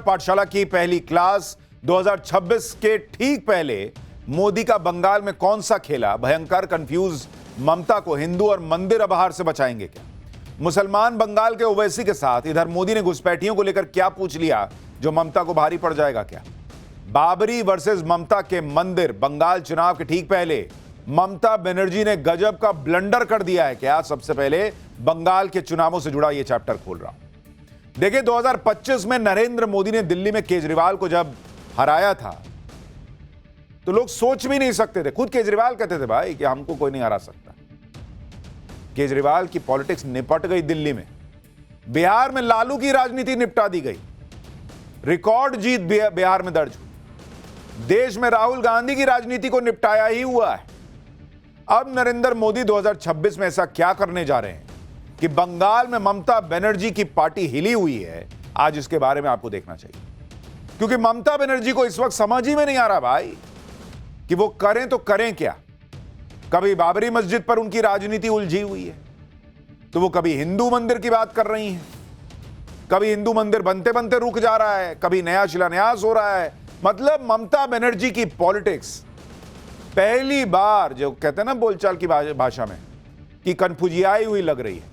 पाठशाला की पहली क्लास 2026 के ठीक पहले मोदी का बंगाल में कौन सा खेला भयंकर कंफ्यूज ममता को हिंदू और मंदिर अबहार से बचाएंगे क्या? मुसलमान बंगाल के ओवैसी के साथ इधर मोदी ने घुसपैठियों को लेकर क्या पूछ लिया जो ममता को भारी पड़ जाएगा क्या? बाबरी वर्सेस ममता के मंदिर बंगाल चुनाव के ठीक पहले ममता बनर्जी ने गजब का ब्लंडर कर दिया है क्या? सबसे पहले बंगाल के चुनावों से जुड़ा यह चैप्टर खोल रहा हूं। देखिए 2025 में नरेंद्र मोदी ने दिल्ली में केजरीवाल को जब हराया था तो लोग सोच भी नहीं सकते थे, खुद केजरीवाल कहते थे भाई कि हमको कोई नहीं हरा सकता। केजरीवाल की पॉलिटिक्स निपट गई दिल्ली में। बिहार में लालू की राजनीति निपटा दी गई, रिकॉर्ड जीत बिहार में दर्ज हुई। देश में राहुल गांधी की राजनीति को निपटाया ही हुआ है। अब नरेंद्र मोदी 2026 में ऐसा क्या करने जा रहे हैं कि बंगाल में ममता बनर्जी की पार्टी हिली हुई है? आज इसके बारे में आपको देखना चाहिए, क्योंकि ममता बनर्जी को इस वक्त समझ ही में नहीं आ रहा भाई कि वो करें तो करें क्या। कभी बाबरी मस्जिद पर उनकी राजनीति उलझी हुई है तो वो कभी हिंदू मंदिर की बात कर रही हैं, कभी हिंदू मंदिर बनते बनते रुक जा रहा है, कभी नया शिलान्यास हो रहा है। मतलब ममता बनर्जी की पॉलिटिक्स पहली बार, जो कहते हैं ना बोलचाल की भाषा में, कि कन्फ्यूजियाई हुई लग रही है।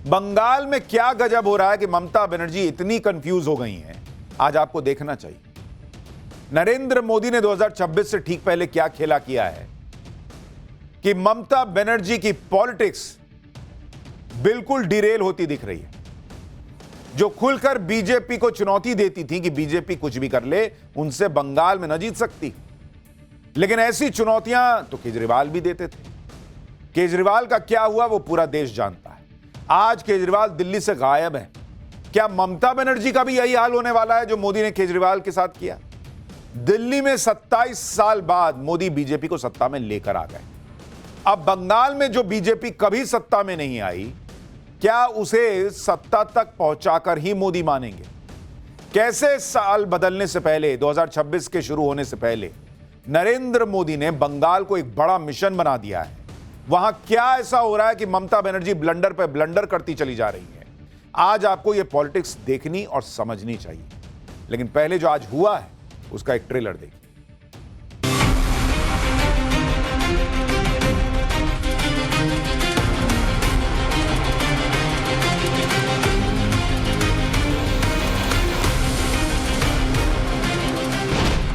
बंगाल में क्या गजब हो रहा है कि ममता बनर्जी इतनी कंफ्यूज हो गई हैं, आज आपको देखना चाहिए। नरेंद्र मोदी ने 2026 से ठीक पहले क्या खेला किया है कि ममता बनर्जी की पॉलिटिक्स बिल्कुल डिरेल होती दिख रही है। जो खुलकर बीजेपी को चुनौती देती थी कि बीजेपी कुछ भी कर ले, उनसे बंगाल में न जीत सकती, लेकिन ऐसी चुनौतियां तो केजरीवाल भी देते थे। केजरीवाल का क्या हुआ वो पूरा देश जानता है। आज केजरीवाल दिल्ली से गायब है। क्या ममता बनर्जी का भी यही हाल होने वाला है जो मोदी ने केजरीवाल के साथ किया? दिल्ली में 27 साल बाद मोदी बीजेपी को सत्ता में लेकर आ गए। अब बंगाल में जो बीजेपी कभी सत्ता में नहीं आई, क्या उसे सत्ता तक पहुंचाकर ही मोदी मानेंगे? कैसे साल बदलने से पहले, 2026 के शुरू होने से पहले, नरेंद्र मोदी ने बंगाल को एक बड़ा मिशन बना दिया है। वहां क्या ऐसा हो रहा है कि ममता बनर्जी ब्लंडर पर ब्लंडर करती चली जा रही है? आज आपको यह पॉलिटिक्स देखनी और समझनी चाहिए। लेकिन पहले जो आज हुआ है उसका एक ट्रेलर देखिए।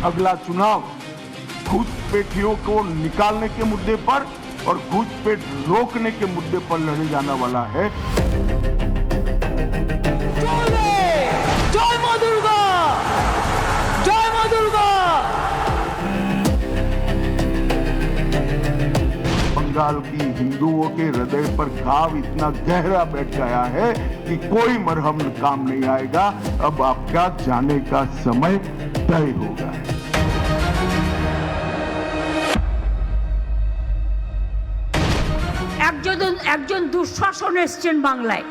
अगला चुनाव घुसपैठियों को निकालने के मुद्दे पर और घुसपैठ रोकने के मुद्दे पर लड़े जाने वाला है। जय मां दुर्गा, जय मां दुर्गा। बंगाल की हिंदुओं के हृदय पर घाव इतना गहरा बैठ गया है कि कोई मरहम काम नहीं आएगा। अब आपका जाने का समय तय होगा। একজন দুঃশাসন এসছেন বাংলায়।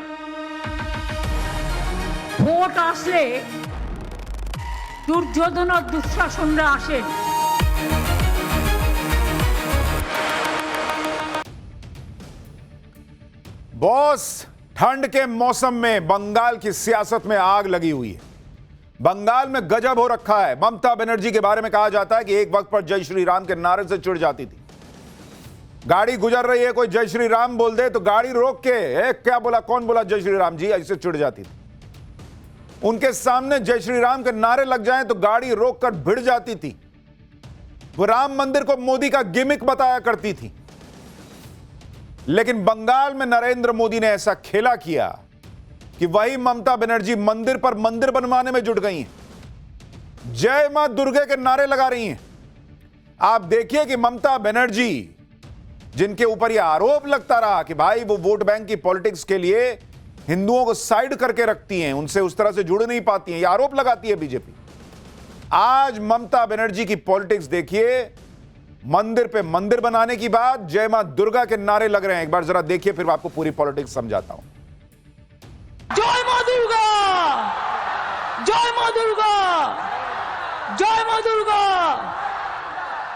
ভোট আসলে দুর্যোধন আর দুঃশাসনরা আসেন। बॉस, ठंड के मौसम में बंगाल की सियासत में आग लगी हुई है। बंगाल में गजब हो रखा है। ममता बनर्जी के बारे में कहा जाता है कि एक वक्त पर जय श्री राम के नारे से चिढ़ जाती थी। गाड़ी गुजर रही है, कोई जय श्री राम बोल दे तो गाड़ी रोक के क्या बोला, कौन बोला जय श्री राम जी, ऐसे चिढ़ जाती थी। उनके सामने जय श्री राम के नारे लग जाएं तो गाड़ी रोककर भिड़ जाती थी। वो राम मंदिर को मोदी का गिमिक बताया करती थी। लेकिन बंगाल में नरेंद्र मोदी ने ऐसा खेला किया कि वही ममता बनर्जी मंदिर पर मंदिर बनवाने में जुट गई हैं, जय मां दुर्गे के नारे लगा रही हैं। आप देखिए कि ममता बनर्जी, जिनके ऊपर यह आरोप लगता रहा कि भाई वो वोट बैंक की पॉलिटिक्स के लिए हिंदुओं को साइड करके रखती हैं, उनसे उस तरह से जुड़ नहीं पाती हैं, यह आरोप लगाती है बीजेपी। आज ममता बनर्जी की पॉलिटिक्स देखिए, मंदिर पे मंदिर बनाने की बात, जय मां दुर्गा के नारे लग रहे हैं। एक बार जरा देखिए, फिर आपको पूरी पॉलिटिक्स समझाता हूं। जय मां दुर्गा, जय मां दुर्गा, जय मां दुर्गा।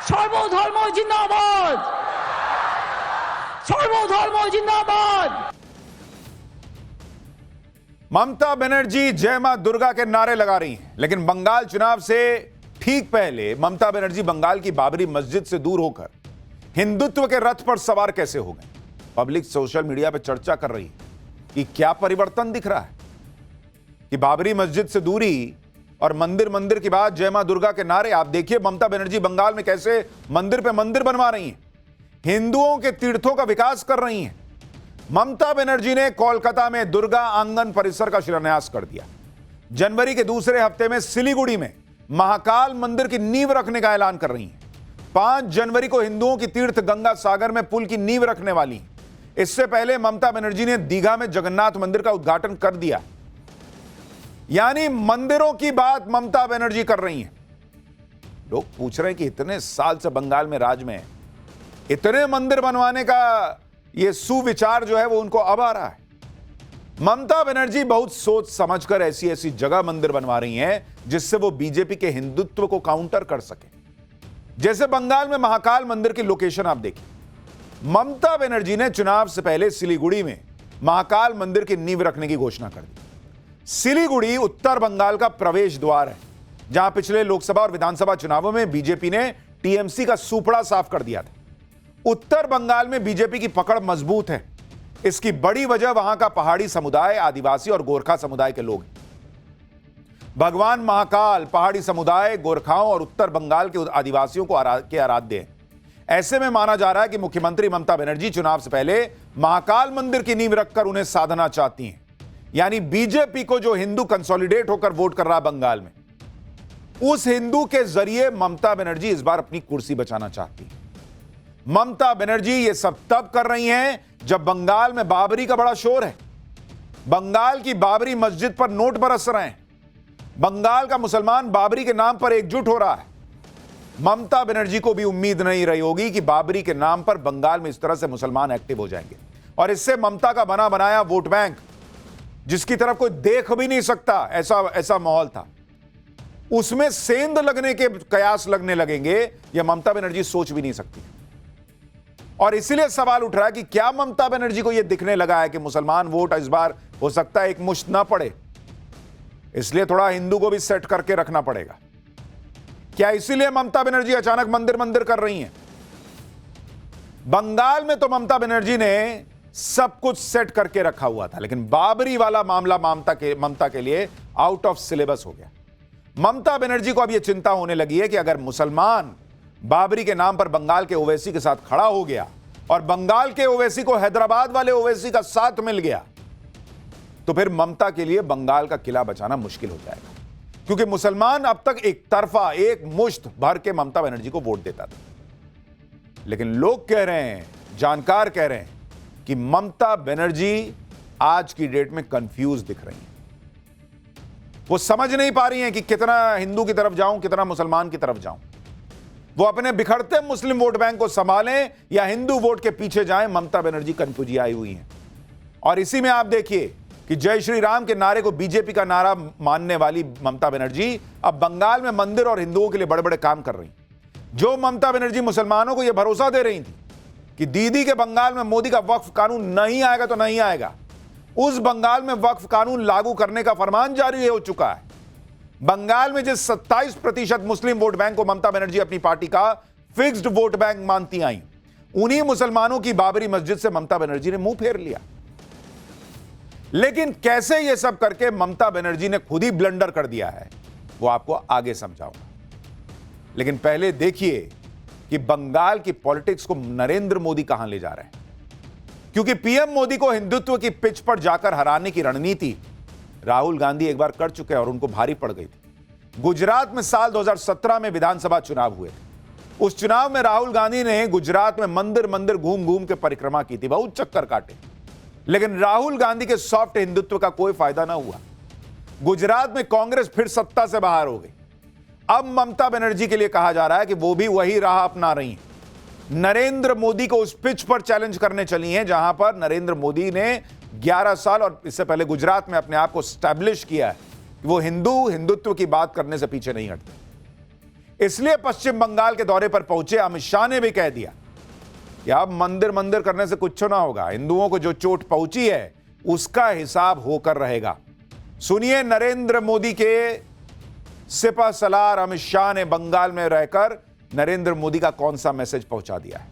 सर्वधर्म जिंदाबाद, सर्वधर्म जिंदाबाद। ममता बनर्जी जय मां दुर्गा के नारे लगा रही हैं, लेकिन बंगाल चुनाव से ठीक पहले ममता बनर्जी बंगाल की बाबरी मस्जिद से दूर होकर हिंदुत्व के रथ पर सवार कैसे हो गए? पब्लिक सोशल मीडिया पर चर्चा कर रही है कि क्या परिवर्तन दिख रहा है कि बाबरी मस्जिद से दूरी और मंदिर मंदिर की बात जय मां दुर्गा के नारे। आप देखिए ममता बनर्जी बंगाल में कैसे मंदिर पे मंदिर बनवा रही हैं, हिंदुओं के तीर्थों का विकास कर रही हैं। ममता बनर्जी ने कोलकाता में दुर्गा आंगन परिसर का शिलान्यास कर दिया। जनवरी के दूसरे हफ्ते में सिलीगुड़ी में महाकाल मंदिर की नींव रखने का ऐलान कर रही हैं। 5 जनवरी को हिंदुओं की तीर्थ गंगा सागर में पुल की नींव रखने वाली हैं। इससे पहले ममता बनर्जी ने दीघा में जगन्नाथ मंदिर का उद्घाटन कर दिया। यानी मंदिरों की बात ममता बनर्जी कर रही हैं। लोग पूछ रहे हैं कि इतने साल से बंगाल में राज में इतने मंदिर बनवाने का यह सुविचार जो है वो उनको अब आ रहा है। ममता बनर्जी बहुत सोच समझकर ऐसी ऐसी जगह मंदिर बनवा रही हैं जिससे वो बीजेपी के हिंदुत्व को काउंटर कर सके। जैसे बंगाल में महाकाल मंदिर की लोकेशन आप देखिए। ममता बनर्जी ने चुनाव से पहले सिलीगुड़ी में महाकाल मंदिर की नींव रखने की घोषणा कर दी। सिलीगुड़ी उत्तर बंगाल का प्रवेश द्वार है, जहां पिछले लोकसभा और विधानसभा चुनावों में बीजेपी ने टीएमसी का सूपड़ा साफ कर दिया था। उत्तर बंगाल में बीजेपी की पकड़ मजबूत है। इसकी बड़ी वजह वहां का पहाड़ी समुदाय, आदिवासी और गोरखा समुदाय के लोग हैं। भगवान महाकाल पहाड़ी समुदाय, गोरखाओं और उत्तर बंगाल के आदिवासियों को आराध्य हैं। ऐसे में माना जा रहा है कि मुख्यमंत्री ममता बनर्जी चुनाव से पहले महाकाल मंदिर की नींव रखकर उन्हें साधना चाहती हैं। यानी बीजेपी को जो हिंदू कंसोलिडेट होकर वोट कर रहा बंगाल में, उस हिंदू के जरिए ममता बनर्जी इस बार अपनी कुर्सी बचाना चाहती है। ममता बनर्जी ये सब तब कर रही हैं जब बंगाल में बाबरी का बड़ा शोर है। बंगाल की बाबरी मस्जिद पर नोट बरस रहे हैं। बंगाल का मुसलमान बाबरी के नाम पर एकजुट हो रहा है। ममता बनर्जी को भी उम्मीद नहीं रही होगी कि बाबरी के नाम पर बंगाल में इस तरह से मुसलमान एक्टिव हो जाएंगे और इससे ममता का बना बनाया वोट बैंक, जिसकी तरफ कोई देख भी नहीं सकता, ऐसा माहौल था, उसमें सेंध लगने के कयास लगने लगेंगे। यह ममता बनर्जी सोच भी नहीं सकती। और इसीलिए सवाल उठ रहा है कि क्या ममता बनर्जी को यह दिखने लगा है कि मुसलमान वोट इस बार हो सकता है एक मुश्त ना पड़े, इसलिए थोड़ा हिंदू को भी सेट करके रखना पड़ेगा। क्या इसीलिए ममता बनर्जी अचानक मंदिर मंदिर कर रही हैं? बंगाल में तो ममता बनर्जी ने सब कुछ सेट करके रखा हुआ था, लेकिन बाबरी वाला मामला ममता के लिए आउट ऑफ सिलेबस हो गया। ममता बनर्जी को अब यह चिंता होने लगी है कि अगर मुसलमान बाबरी के नाम पर बंगाल के ओवैसी के साथ खड़ा हो गया और बंगाल के ओवैसी को हैदराबाद वाले ओवैसी का साथ मिल गया, तो फिर ममता के लिए बंगाल का किला बचाना मुश्किल हो जाएगा। क्योंकि मुसलमान अब तक एक तरफा, एक मुश्त भर के ममता बनर्जी को वोट देता था। लेकिन लोग कह रहे हैं, जानकार कह रहे हैं कि ममता बनर्जी आज की डेट में कंफ्यूज दिख रही हैं। वो समझ नहीं पा रही हैं कि कितना हिंदू की तरफ जाऊं, कितना मुसलमान की तरफ जाऊं। वो अपने बिखरते मुस्लिम वोट बैंक को संभालें या हिंदू वोट के पीछे जाएं, ममता बनर्जी कंफ्यूजी आई हुई हैं। और इसी में आप देखिए कि जय श्री राम के नारे को बीजेपी का नारा मानने वाली ममता बनर्जी अब बंगाल में मंदिर और हिंदुओं के लिए बड़े बड़े काम कर रही। जो ममता बनर्जी मुसलमानों को यह भरोसा दे रही थी कि दीदी के बंगाल में मोदी का वक्फ कानून नहीं आएगा तो नहीं आएगा, उस बंगाल में वक्फ कानून लागू करने का फरमान जारी हो चुका है। बंगाल में जिस 27% मुस्लिम वोट बैंक को ममता बनर्जी अपनी पार्टी का फिक्स्ड वोट बैंक मानती आई, उन्हीं मुसलमानों की बाबरी मस्जिद से ममता बनर्जी ने मुंह फेर लिया। लेकिन कैसे यह सब करके ममता बनर्जी ने खुद ही ब्लंडर कर दिया है, वो आपको आगे समझाऊंगा। लेकिन पहले देखिए कि बंगाल की पॉलिटिक्स को नरेंद्र मोदी कहां ले जा रहे हैं। क्योंकि पीएम मोदी को हिंदुत्व की पिच पर जाकर हराने की रणनीति राहुल गांधी एक बार कर चुके हैं और उनको भारी पड़ गई थी। गुजरात में साल 2017 में विधानसभा चुनाव हुए थे। उस चुनाव में राहुल गांधी ने गुजरात में मंदिर मंदिर घूम घूम के परिक्रमा की थी, बहुत चक्कर काटे, लेकिन राहुल गांधी के सॉफ्ट हिंदुत्व का कोई फायदा ना हुआ। गुजरात में कांग्रेस फिर सत्ता से बाहर हो गई। अब ममता बनर्जी के लिए कहा जा रहा है कि वो भी वही राह अपना रही हैं। नरेंद्र मोदी को उस पिच पर चैलेंज करने चली हैं जहां पर नरेंद्र मोदी ने 11 साल और इससे पहले गुजरात में अपने आप को स्टैब्लिश किया है कि वो हिंदुत्व की बात करने से पीछे नहीं हटते। इसलिए पश्चिम बंगाल के दौरे पर पहुंचे अमित शाह ने भी कह दिया कि अब मंदिर मंदिर करने से कुछ ना होगा, हिंदुओं को जो चोट पहुंची है उसका हिसाब होकर रहेगा। सुनिए नरेंद्र मोदी के सिपह सलार अमित शाह ने बंगाल में रहकर नरेंद्र मोदी का कौन सा मैसेज पहुंचा दिया है।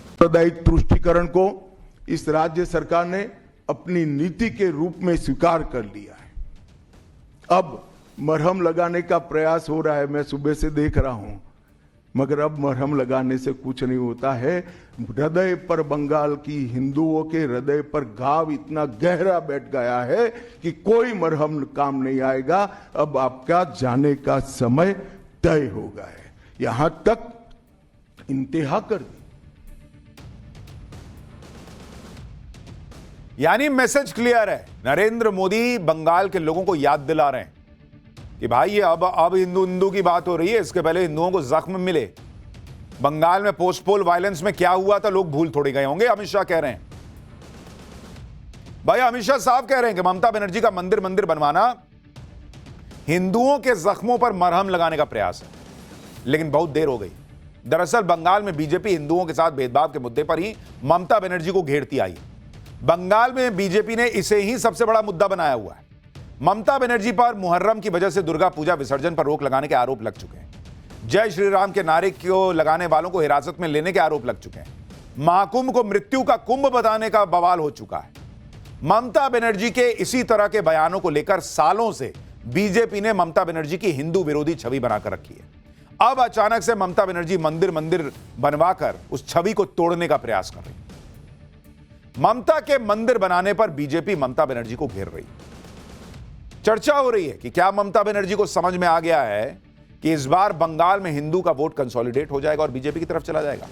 साम्प्रदायिक तुष्टीकरण को इस राज्य सरकार ने अपनी नीति के रूप में स्वीकार कर लिया है। अब मरहम लगाने का प्रयास हो रहा है, मैं सुबह से देख रहा हूं, मगर अब मरहम लगाने से कुछ नहीं होता है। हृदय पर, बंगाल की हिंदुओं के हृदय पर घाव इतना गहरा बैठ गया है कि कोई मरहम काम नहीं आएगा। अब आपका जाने का समय तय हो गया है। यहां तक इंतहा कर दी। यानी मैसेज क्लियर है। नरेंद्र मोदी बंगाल के लोगों को याद दिला रहे हैं कि भाई ये अब हिंदू की बात हो रही है, इसके पहले हिंदुओं को जख्म मिले। बंगाल में पोस्ट पोल वायलेंस में क्या हुआ था लोग भूल थोड़ी गए होंगे। अमित शाह कह रहे हैं, भाई अमित शाह साहब कह रहे हैं कि ममता बनर्जी का मंदिर बनवाना हिंदुओं के जख्मों पर मरहम लगाने का प्रयास है, लेकिन बहुत देर हो गई। दरअसल बंगाल में बीजेपी हिंदुओं के साथ भेदभाव के मुद्दे पर ही ममता बनर्जी को घेरती आई। बंगाल में बीजेपी ने इसे ही सबसे बड़ा मुद्दा बनाया हुआ है। ममता बनर्जी पर मुहर्रम की वजह से दुर्गा पूजा विसर्जन पर रोक लगाने के आरोप लग चुके हैं। जय श्री राम के नारे को लगाने वालों को हिरासत में लेने के आरोप लग चुके हैं। महाकुंभ को मृत्यु का कुंभ बताने का बवाल हो चुका है। ममता बनर्जी के इसी तरह के बयानों को लेकर सालों से बीजेपी ने ममता बनर्जी की हिंदू विरोधी छवि बनाकर रखी है। अब अचानक से ममता बनर्जी मंदिर बनवाकर उस छवि को तोड़ने का प्रयास कर रही है। ममता के मंदिर बनाने पर बीजेपी ममता बनर्जी को घेर रही है। चर्चा हो रही है कि क्या ममता बनर्जी को समझ में आ गया है कि इस बार बंगाल में हिंदू का वोट कंसोलिडेट हो जाएगा और बीजेपी की तरफ चला जाएगा।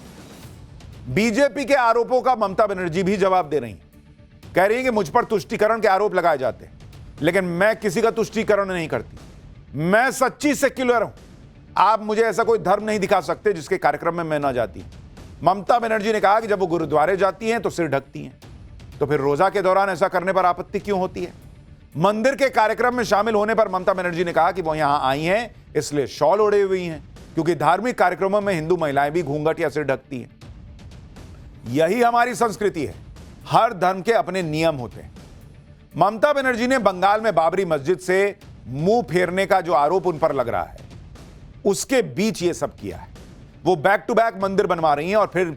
बीजेपी के आरोपों का ममता बनर्जी भी जवाब दे रही है। कह रही है कि मुझ पर तुष्टीकरण के आरोप लगाए जाते हैं, लेकिन मैं किसी का तुष्टीकरण नहीं करती। मैं सच्ची सेक्युलर हूं। आप मुझे ऐसा कोई धर्म नहीं दिखा सकते जिसके कार्यक्रम में मैं ना जाती। ममता बनर्जी ने कहा कि जब वो गुरुद्वारे जाती हैं तो सिर ढकती हैं, तो फिर रोजा के दौरान ऐसा करने पर आपत्ति क्यों होती है। मंदिर के कार्यक्रम में शामिल होने पर ममता बनर्जी ने कहा कि वो यहां आई हैं इसलिए शॉल ओढ़े हुई हैं, क्योंकि धार्मिक कार्यक्रमों में हिंदू महिलाएं भी घूंघट या सिर ढकती हैं। यही हमारी संस्कृति है। हर धर्म के अपने नियम होते हैं। ममता बनर्जी ने बंगाल में बाबरी मस्जिद से मुंह फेरने का जो आरोप उन पर लग रहा है, उसके बीच ये सब किया है। वो बैक टू बैक मंदिर बनवा रही हैं और फिर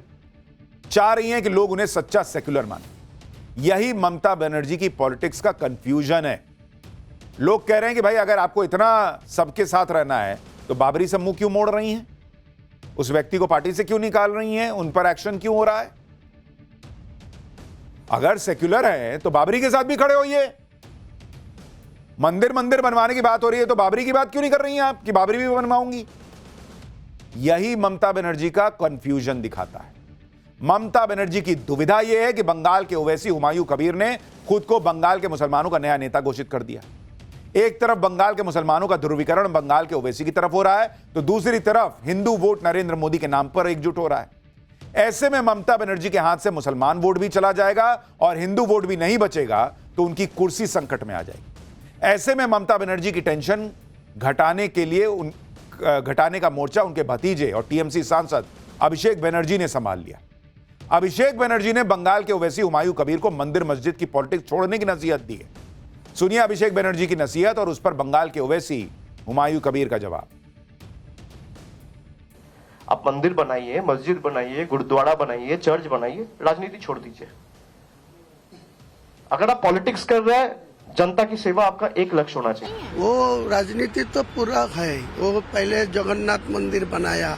चाह रही हैं कि लोग उन्हें सच्चा सेक्युलर माने। यही ममता बनर्जी की पॉलिटिक्स का कंफ्यूजन है। लोग कह रहे हैं कि भाई अगर आपको इतना सबके साथ रहना है तो बाबरी से मुंह क्यों मोड़ रही हैं, उस व्यक्ति को पार्टी से क्यों निकाल रही हैं, उन पर एक्शन क्यों हो रहा है। अगर सेक्युलर है तो बाबरी के साथ भी खड़े होइए। मंदिर बनवाने की बात हो रही है तो बाबरी की बात क्यों नहीं कर रही हैं आप कि बाबरी भी बनवाऊंगी। यही ममता बनर्जी का कंफ्यूजन दिखाता है। ममता बनर्जी की दुविधा यह है कि बंगाल के ओवैसी हुमायूं कबीर ने खुद को बंगाल के मुसलमानों का नया नेता घोषित कर दिया। एक तरफ बंगाल के मुसलमानों का ध्रुवीकरण बंगाल के ओवैसी की तरफ हो रहा है, तो दूसरी तरफ हिंदू वोट नरेंद्र मोदी के नाम पर एकजुट हो रहा है। ऐसे में ममता बनर्जी के हाथ से मुसलमान वोट भी चला जाएगा और हिंदू वोट भी नहीं बचेगा तो उनकी कुर्सी संकट में आ जाएगी। ऐसे में ममता बनर्जी की टेंशन घटाने का मोर्चा उनके भतीजे और टीएमसी सांसद अभिषेक बनर्जी ने संभाल लिया। अभिषेक बनर्जी ने बंगाल के ओवैसी हुमायूं कबीर को मंदिर मस्जिद की पॉलिटिक्स छोड़ने की नसीहत दी है। सुनिए अभिषेक बनर्जी की नसीहत और उस पर बंगाल के ओवैसी हुमायूं कबीर का जवाब। आप मंदिर बनाइए, मस्जिद बनाइए, गुरुद्वारा बनाइए, चर्च बनाइए, राजनीति छोड़ दीजिए। अगर आप पॉलिटिक्स कर रहे हैं, जनता की सेवा आपका एक लक्ष्य होना चाहिए। वो राजनीति तो पूरा है। वो पहले जगन्नाथ मंदिर बनाया,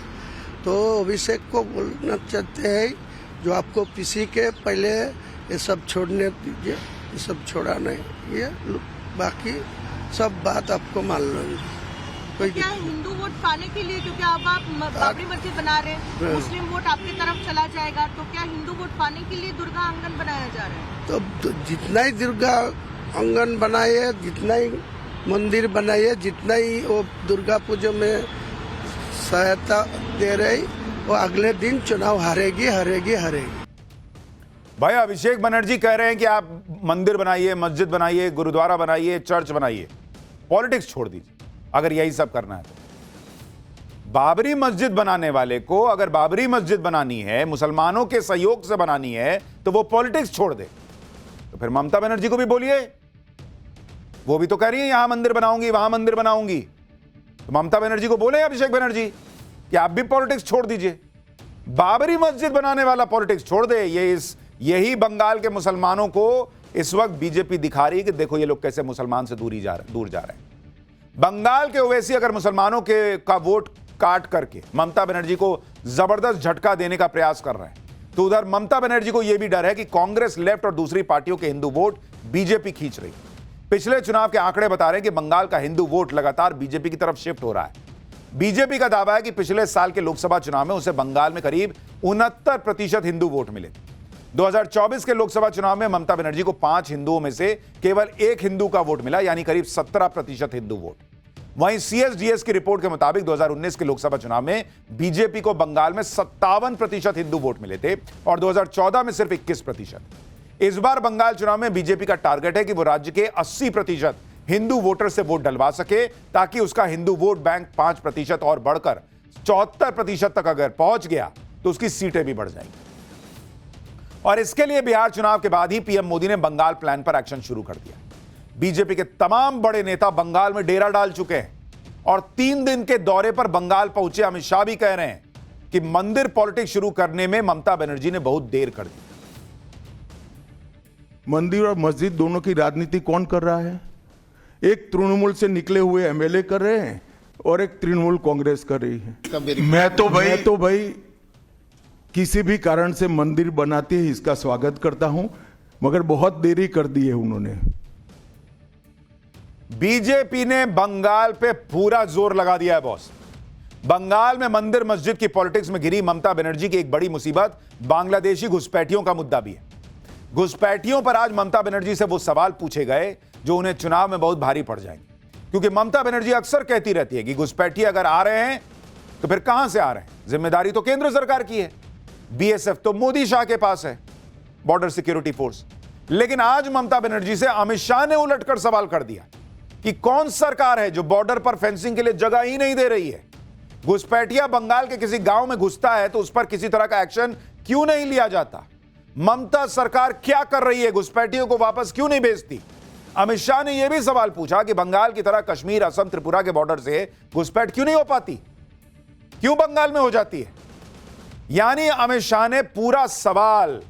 तो अभिषेक को बोलना चाहते हैं जो आपको किसी के पहले ये सब छोड़ने दीजिए, ये सब छोड़ा नहीं, ये बाकी सब बात आपको मान लूंगी। कोई क्या हिंदू वोट पाने के लिए, क्योंकि अब आप बाबरी मस्जिद बना रहे हैं, मुस्लिम वोट आपकी तरफ चला जाएगा, तो क्या हिंदू वोट पाने के लिए दुर्गा आंगन बनाया जा रहा है? तो जितना ही दुर्गा आंगन बनाइए, जितना ही मंदिर बनाइए, जितना ही वो दुर्गा पूजा में सहायता दे रही, वो अगले दिन चुनाव हारेगी। भाई अभिषेक बनर्जी कह रहे हैं कि आप मंदिर बनाइए, मस्जिद बनाइए, गुरुद्वारा बनाइए, चर्च बनाइए, पॉलिटिक्स छोड़ दीजिए अगर यही सब करना है तो। बाबरी मस्जिद बनाने वाले को अगर बाबरी मस्जिद बनानी है, मुसलमानों के सहयोग से बनानी है, तो वो पॉलिटिक्स छोड़ दे। तो फिर ममता बनर्जी को भी बोलिए वो भी तो कह रही है यहां मंदिर बनाऊंगी, वहां मंदिर बनाऊंगी। तो ममता बनर्जी को बोले अभिषेक बनर्जी कि आप भी पॉलिटिक्स छोड़ दीजिए, बाबरी मस्जिद बनाने वाला पॉलिटिक्स छोड़ दे। यही बंगाल के मुसलमानों को इस वक्त बीजेपी दिखा रही है कि देखो ये लोग कैसे मुसलमान से दूर जा रहे हैं। बंगाल के ओवैसी अगर मुसलमानों का वोट काट करके ममता बनर्जी को जबरदस्त झटका देने का प्रयास कर रहे हैं, तो उधर ममता बनर्जी को यह भी डर है कि कांग्रेस, लेफ्ट और दूसरी पार्टियों के हिंदू वोट बीजेपी खींच रही है। पिछले चुनाव के आंकड़े बता रहे हैं कि बंगाल का हिंदू वोट लगातार बीजेपी की तरफ शिफ्ट हो रहा है। बीजेपी का दावा है कि पिछले साल के लोकसभा चुनाव में उसे बंगाल में करीब 69% हिंदू वोट मिले। 2024 के लोकसभा चुनाव में ममता बनर्जी को 5 हिंदुओं में से केवल 1 हिंदू का वोट मिला, यानी करीब 17% हिंदू वोट। वहीं CSDS की रिपोर्ट के मुताबिक 2019 के लोकसभा चुनाव में बीजेपी को बंगाल में 57% हिंदू वोट मिले थे और 2014 में सिर्फ 21%। इस बार बंगाल चुनाव में बीजेपी का टारगेट है कि वो राज्य के 80% हिंदू वोटर से वोट डलवा सके, ताकि उसका हिंदू वोट बैंक 5% और बढ़कर 74% तक अगर पहुंच गया तो उसकी सीटें भी बढ़ जाएंगी। और इसके लिए बिहार चुनाव के बाद ही पीएम मोदी ने बंगाल प्लान पर एक्शन शुरू कर दिया। बीजेपी के तमाम बड़े नेता बंगाल में डेरा डाल चुके हैं और 3 दिन के दौरे पर बंगाल पहुंचे अमित शाह भी कह रहे हैं कि मंदिर पॉलिटिक्स शुरू करने में ममता बनर्जी ने बहुत देर कर दी। मंदिर और मस्जिद दोनों की राजनीति कौन कर रहा है? एक तृणमूल से निकले हुए एमएलए कर रहे हैं और एक तृणमूल कांग्रेस कर रही है। मैं तो भाई किसी भी कारण से मंदिर बनाते ही इसका स्वागत करता हूं, मगर बहुत देरी कर दी है उन्होंने। बीजेपी ने बंगाल पे पूरा जोर लगा दिया है बॉस। बंगाल में मंदिर मस्जिद की पॉलिटिक्स में घिरी ममता बनर्जी की एक बड़ी मुसीबत बांग्लादेशी घुसपैठियों का मुद्दा भी है। घुसपैठियों पर आज ममता बनर्जी से वो सवाल पूछे गए जो उन्हें चुनाव में बहुत भारी पड़ जाएंगे, क्योंकि ममता बनर्जी अक्सर कहती रहती है कि घुसपैठी अगर आ रहे हैं तो फिर कहां से आ रहे हैं, जिम्मेदारी तो केंद्र सरकार की है, बीएसएफ तो मोदी शाह के पास है, बॉर्डर सिक्योरिटी फोर्स। लेकिन आज ममता बनर्जी से अमित शाह ने उलटकर सवाल कर दिया कि कौन सरकार है जो बॉर्डर पर फेंसिंग के लिए जगह ही नहीं दे रही है। घुसपैठिया बंगाल के किसी गांव में घुसता है तो उस पर किसी तरह का एक्शन क्यों नहीं लिया जाता? ममता सरकार क्या कर रही है? घुसपैठियों को वापस क्यों नहीं भेजती? अमित शाह ने यह भी सवाल पूछा कि बंगाल की तरह कश्मीर, असम, त्रिपुरा के बॉर्डर से घुसपैठ क्यों नहीं हो पाती, क्यों बंगाल में हो जाती है? यानी अमित शाह ने पूरा सवाल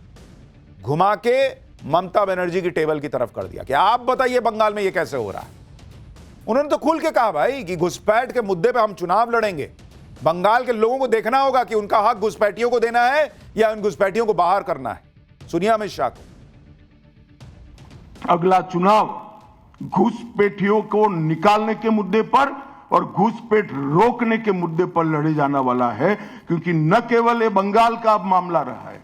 घुमा के ममता बनर्जी की टेबल की तरफ कर दिया कि आप बताइए बंगाल में यह कैसे हो रहा है। उन्होंने तो खुल के कहा भाई कि घुसपैठ के मुद्दे पे हम चुनाव लड़ेंगे। बंगाल के लोगों को देखना होगा कि उनका हक घुसपैठियों को देना है या उन घुसपैठियों को बाहर करना है। सुनिए अमित शाह को। अगला चुनाव घुसपैठियों को निकालने के मुद्दे पर और घुसपैठ रोकने के मुद्दे पर लड़े जाने वाला है, क्योंकि न केवल ये बंगाल का अब मामला रहा है,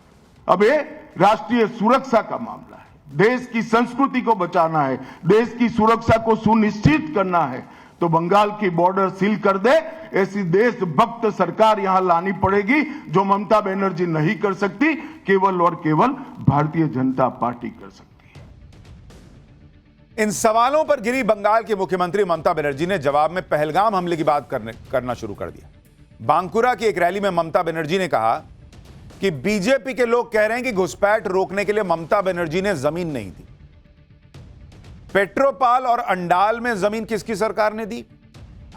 अब ये राष्ट्रीय सुरक्षा का मामला है। देश की संस्कृति को बचाना है, देश की सुरक्षा को सुनिश्चित करना है, तो बंगाल की बॉर्डर सील कर दे, ऐसी देशभक्त सरकार यहां लानी पड़ेगी जो ममता बनर्जी नहीं कर सकती, केवल और केवल भारतीय जनता पार्टी कर सकती है। इन सवालों पर घिरी बंगाल की मुख्यमंत्री ममता बनर्जी ने जवाब में पहलगाम हमले की बात करना शुरू कर दिया। बांकुरा की एक रैली में ममता बनर्जी ने कहा कि बीजेपी के लोग कह रहे हैं कि घुसपैठ रोकने के लिए ममता बनर्जी ने जमीन नहीं दी। पेट्रोपाल और अंडाल में जमीन किसकी सरकार ने दी?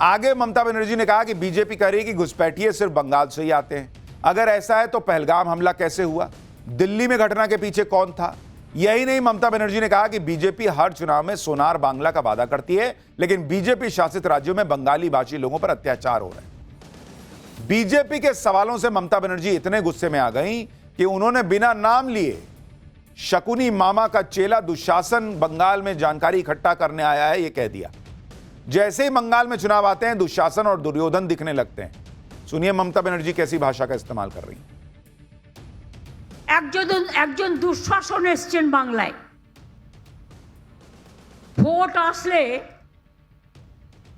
आगे ममता बनर्जी ने कहा कि बीजेपी कह रही है कि घुसपैठिए सिर्फ बंगाल से ही आते हैं। अगर ऐसा है तो पहलगाम हमला कैसे हुआ? दिल्ली में घटना के पीछे कौन था? यही नहीं, ममता बनर्जी ने कहा कि बीजेपी हर चुनाव में सोनार बांग्ला का वादा करती है, लेकिन बीजेपी शासित राज्यों में बंगाली भाषी लोगों पर अत्याचार हो रहे हैं। बीजेपी के सवालों से ममता बनर्जी इतने गुस्से में आ गई कि उन्होंने बिना नाम लिए शकुनी मामा का चेला दुशासन बंगाल में जानकारी इकट्ठा करने आया है यह कह दिया। जैसे ही बंगाल में चुनाव आते हैं दुशासन और दुर्योधन दिखने लगते हैं। सुनिए ममता बनर्जी कैसी भाषा का इस्तेमाल कर रही हैं। একজন দুঃশাসন এসছেন বাংলায়। ভোট আসলে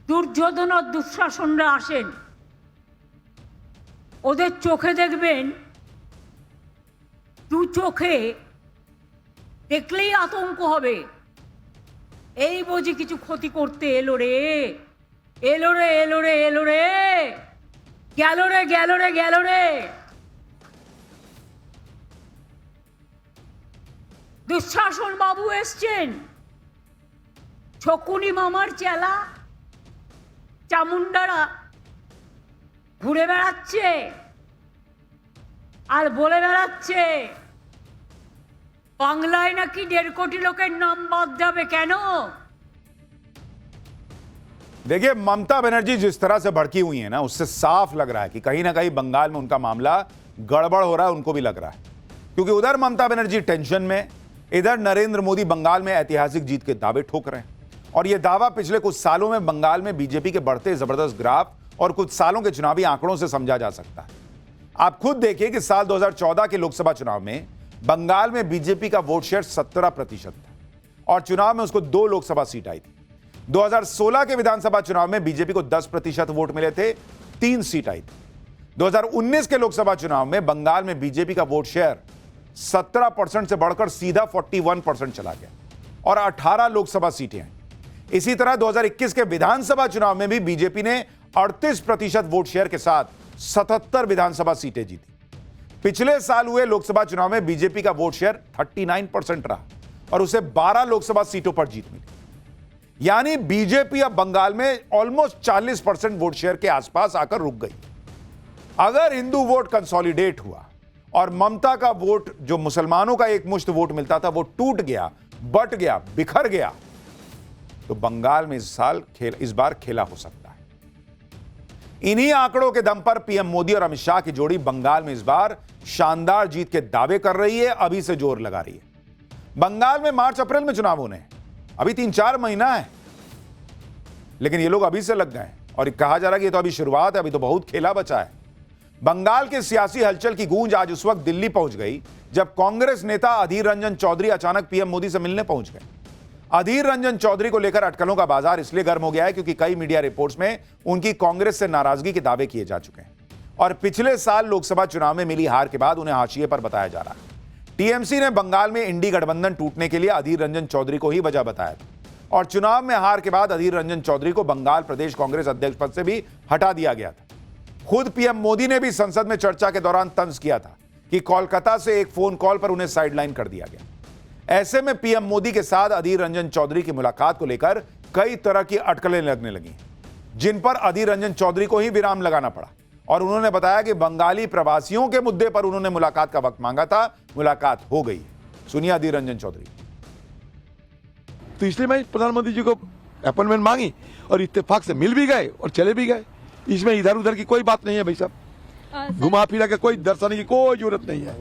দুর্যোধন আর দুঃশাসনরা আসেন, ওদের চোখে দেখবেন, দু চোখে দেখলেই আতঙ্ক হবে, এই বুঝি কিছু ক্ষতি করতে এলো রে, এলো রে, এলো রে, এলো রে, গেল রে, গেল রে, গেল রে। দুঃশাসন বাবু এসছেন, শকুনি মামার চেলা চামুন্ডারা ঘুরে বেড়াচ্ছে আর বলে বেড়াচ্ছে বাংলায় নাকি 1.5 কোটি লোকের নাম বাদ যাবে। কেন? देखिए, ममता बनर्जी जिस तरह से भड़की हुई है ना, उससे साफ लग रहा है कि कहीं ना कहीं बंगाल में उनका मामला गड़बड़ हो रहा है। उनको भी लग रहा है, क्योंकि उधर ममता बनर्जी टेंशन में, इधर नरेंद्र मोदी बंगाल में ऐतिहासिक जीत के दावे ठोक रहे हैं। और यह दावा पिछले कुछ सालों में बंगाल में बीजेपी के बढ़ते जबरदस्त ग्राफ और कुछ सालों के चुनावी आंकड़ों से समझा जा सकता है। आप खुद देखिए कि साल 2014 के लोकसभा चुनाव में बंगाल में बीजेपी का वोट शेयर 17% था और चुनाव में उसको 2 लोकसभा सीट आई थी। 2016 के विधानसभा चुनाव में बीजेपी को 10% वोट मिले थे, 3 सीट आई थी। 2019 के लोकसभा चुनाव में बंगाल में बीजेपी का वोट शेयर 17% से बढ़कर सीधा 41% चला गया और 18 लोकसभा सीटें आई। इसी तरह 2021 के विधानसभा चुनाव में भी बीजेपी ने 38% वोट शेयर के साथ 77 विधानसभा सीटें जीती। पिछले साल हुए लोकसभा चुनाव में बीजेपी का वोट शेयर 39% रहा और उसे 12 लोकसभा सीटों पर जीत मिली। यानी बीजेपी अब बंगाल में ऑलमोस्ट 40% वोट शेयर के आसपास आकर रुक गई। अगर हिंदू वोट कंसोलिडेट हुआ और ममता का वोट, जो मुसलमानों का एक मुश्त वोट मिलता था, वो टूट गया, बट गया, बिखर गया, तो बंगाल में इस बार खेला हो सकता है। इन्हीं आंकड़ों के दम पर पीएम मोदी और अमित शाह की जोड़ी बंगाल में इस बार शानदार जीत के दावे कर रही है, अभी से जोर लगा रही है। बंगाल में मार्च अप्रैल में चुनाव होने हैं, अभी 3-4 महीना है, लेकिन ये लोग अभी से लग गए और कहा जा रहा है कि ये तो अभी शुरुआत है, अभी तो बहुत खेला बचा है। बंगाल के सियासी हलचल की गूंज आज उस वक्त दिल्ली पहुंच गई जब कांग्रेस नेता अधीर रंजन चौधरी अचानक पीएम मोदी से मिलने पहुंच गए। अधीर रंजन चौधरी को लेकर अटकलों का बाजार इसलिए गर्म हो गया है क्योंकि कई मीडिया रिपोर्ट्स में उनकी कांग्रेस से नाराजगी के दावे किए जा चुके हैं और पिछले साल लोकसभा चुनाव में मिली हार के बाद उन्हें हाशिए पर बताया जा रहा है। टीएमसी ने बंगाल में इंडी गठबंधन टूटने के लिए अधीर रंजन चौधरी को ही वजह बताया था और चुनाव में हार के बाद अधीर रंजन चौधरी को बंगाल प्रदेश कांग्रेस अध्यक्ष पद से भी हटा दिया गया था। खुद पीएम मोदी ने भी संसद में चर्चा के दौरान तंज किया था कि कोलकाता से एक फोन कॉल पर उन्हें साइडलाइन कर दिया गया। ऐसे में पीएम मोदी के साथ अधीर रंजन चौधरी की मुलाकात को लेकर कई तरह की अटकलें लगने लगी, जिन पर अधीर रंजन चौधरी को ही विराम लगाना पड़ा और उन्होंने बताया कि बंगाली प्रवासियों के मुद्दे पर उन्होंने मुलाकात का वक्त मांगा था, मुलाकात हो गई। सुनिए अधीर रंजन चौधरी। तो इसलिए मैं प्रधानमंत्री जी को अपॉइंटमेंट मांगी और इत्तेफाक से मिल भी गए और चले भी गए। इसमें इधर उधर की कोई बात नहीं है भाई साहब, घुमा फिरा के कोई दर्शाने की कोई जरूरत नहीं है।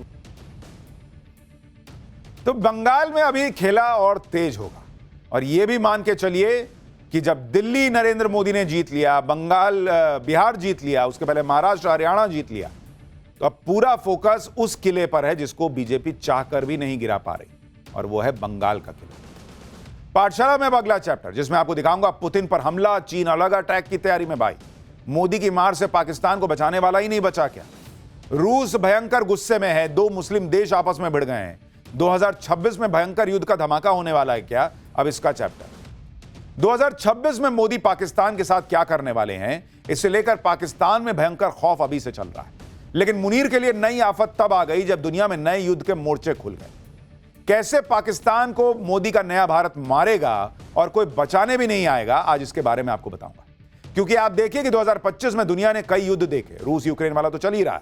तो बंगाल में अभी खेला और तेज होगा और यह भी मान के चलिए कि जब दिल्ली नरेंद्र मोदी ने जीत लिया, बंगाल बिहार जीत लिया, उसके पहले महाराष्ट्र हरियाणा जीत लिया, तो अब पूरा फोकस उस किले पर है जिसको बीजेपी चाहकर भी नहीं गिरा पा रही और वो है बंगाल का किला। पाठशाला में अब अगला चैप्टर जिसमें आपको दिखाऊंगा पुतिन पर हमला, चीन अलग अटैक की तैयारी में। भाई मोदी की मार से पाकिस्तान को बचाने वाला ही नहीं बचा क्या? रूस भयंकर गुस्से में है, 2 मुस्लिम देश आपस में भिड़ गए हैं। 2026 में भयंकर युद्ध का धमाका होने वाला है क्या? अब इसका चैप्टर 2026 में मोदी पाकिस्तान के साथ क्या करने वाले हैं, इसे लेकर पाकिस्तान में भयंकर खौफ अभी से चल रहा है। लेकिन मुनीर के लिए नई आफत तब आ गई जब दुनिया में नए युद्ध के मोर्चे खुल गए। कैसे पाकिस्तान को मोदी का नया भारत मारेगा और कोई बचाने भी नहीं आएगा, आज इसके बारे में आपको बताऊंगा। क्योंकि आप देखिए कि 2025 में दुनिया ने कई युद्ध देखे, रूस यूक्रेन वाला तो चल ही रहा है,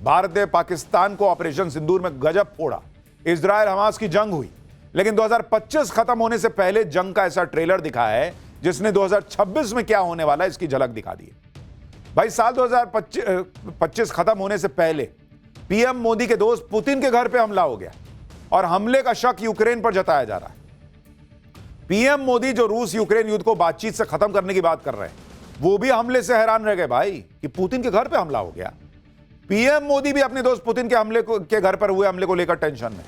भारत ने पाकिस्तान को ऑपरेशन सिंदूर में गजब फोड़ा, इजराइल हमास की जंग हुई, लेकिन 2025 खत्म होने से पहले जंग का ऐसा ट्रेलर दिखा है जिसने 2026 में क्या होने वाला है इसकी झलक दिखा दी है। भाई साल 2025 खत्म होने से पहले पीएम मोदी के दोस्त पुतिन के घर पे हमला हो गया और हमले का शक यूक्रेन पर जताया जा रहा है। पीएम मोदी जो रूस यूक्रेन युद्ध को बातचीत से खत्म करने की बात कर रहे हैं, वो भी हमले से हैरान रह गए भाई कि पुतिन के घर पे हमला हो गया। पीएम मोदी भी अपने दोस्त पुतिन के घर पर हुए हमले को लेकर टेंशन में।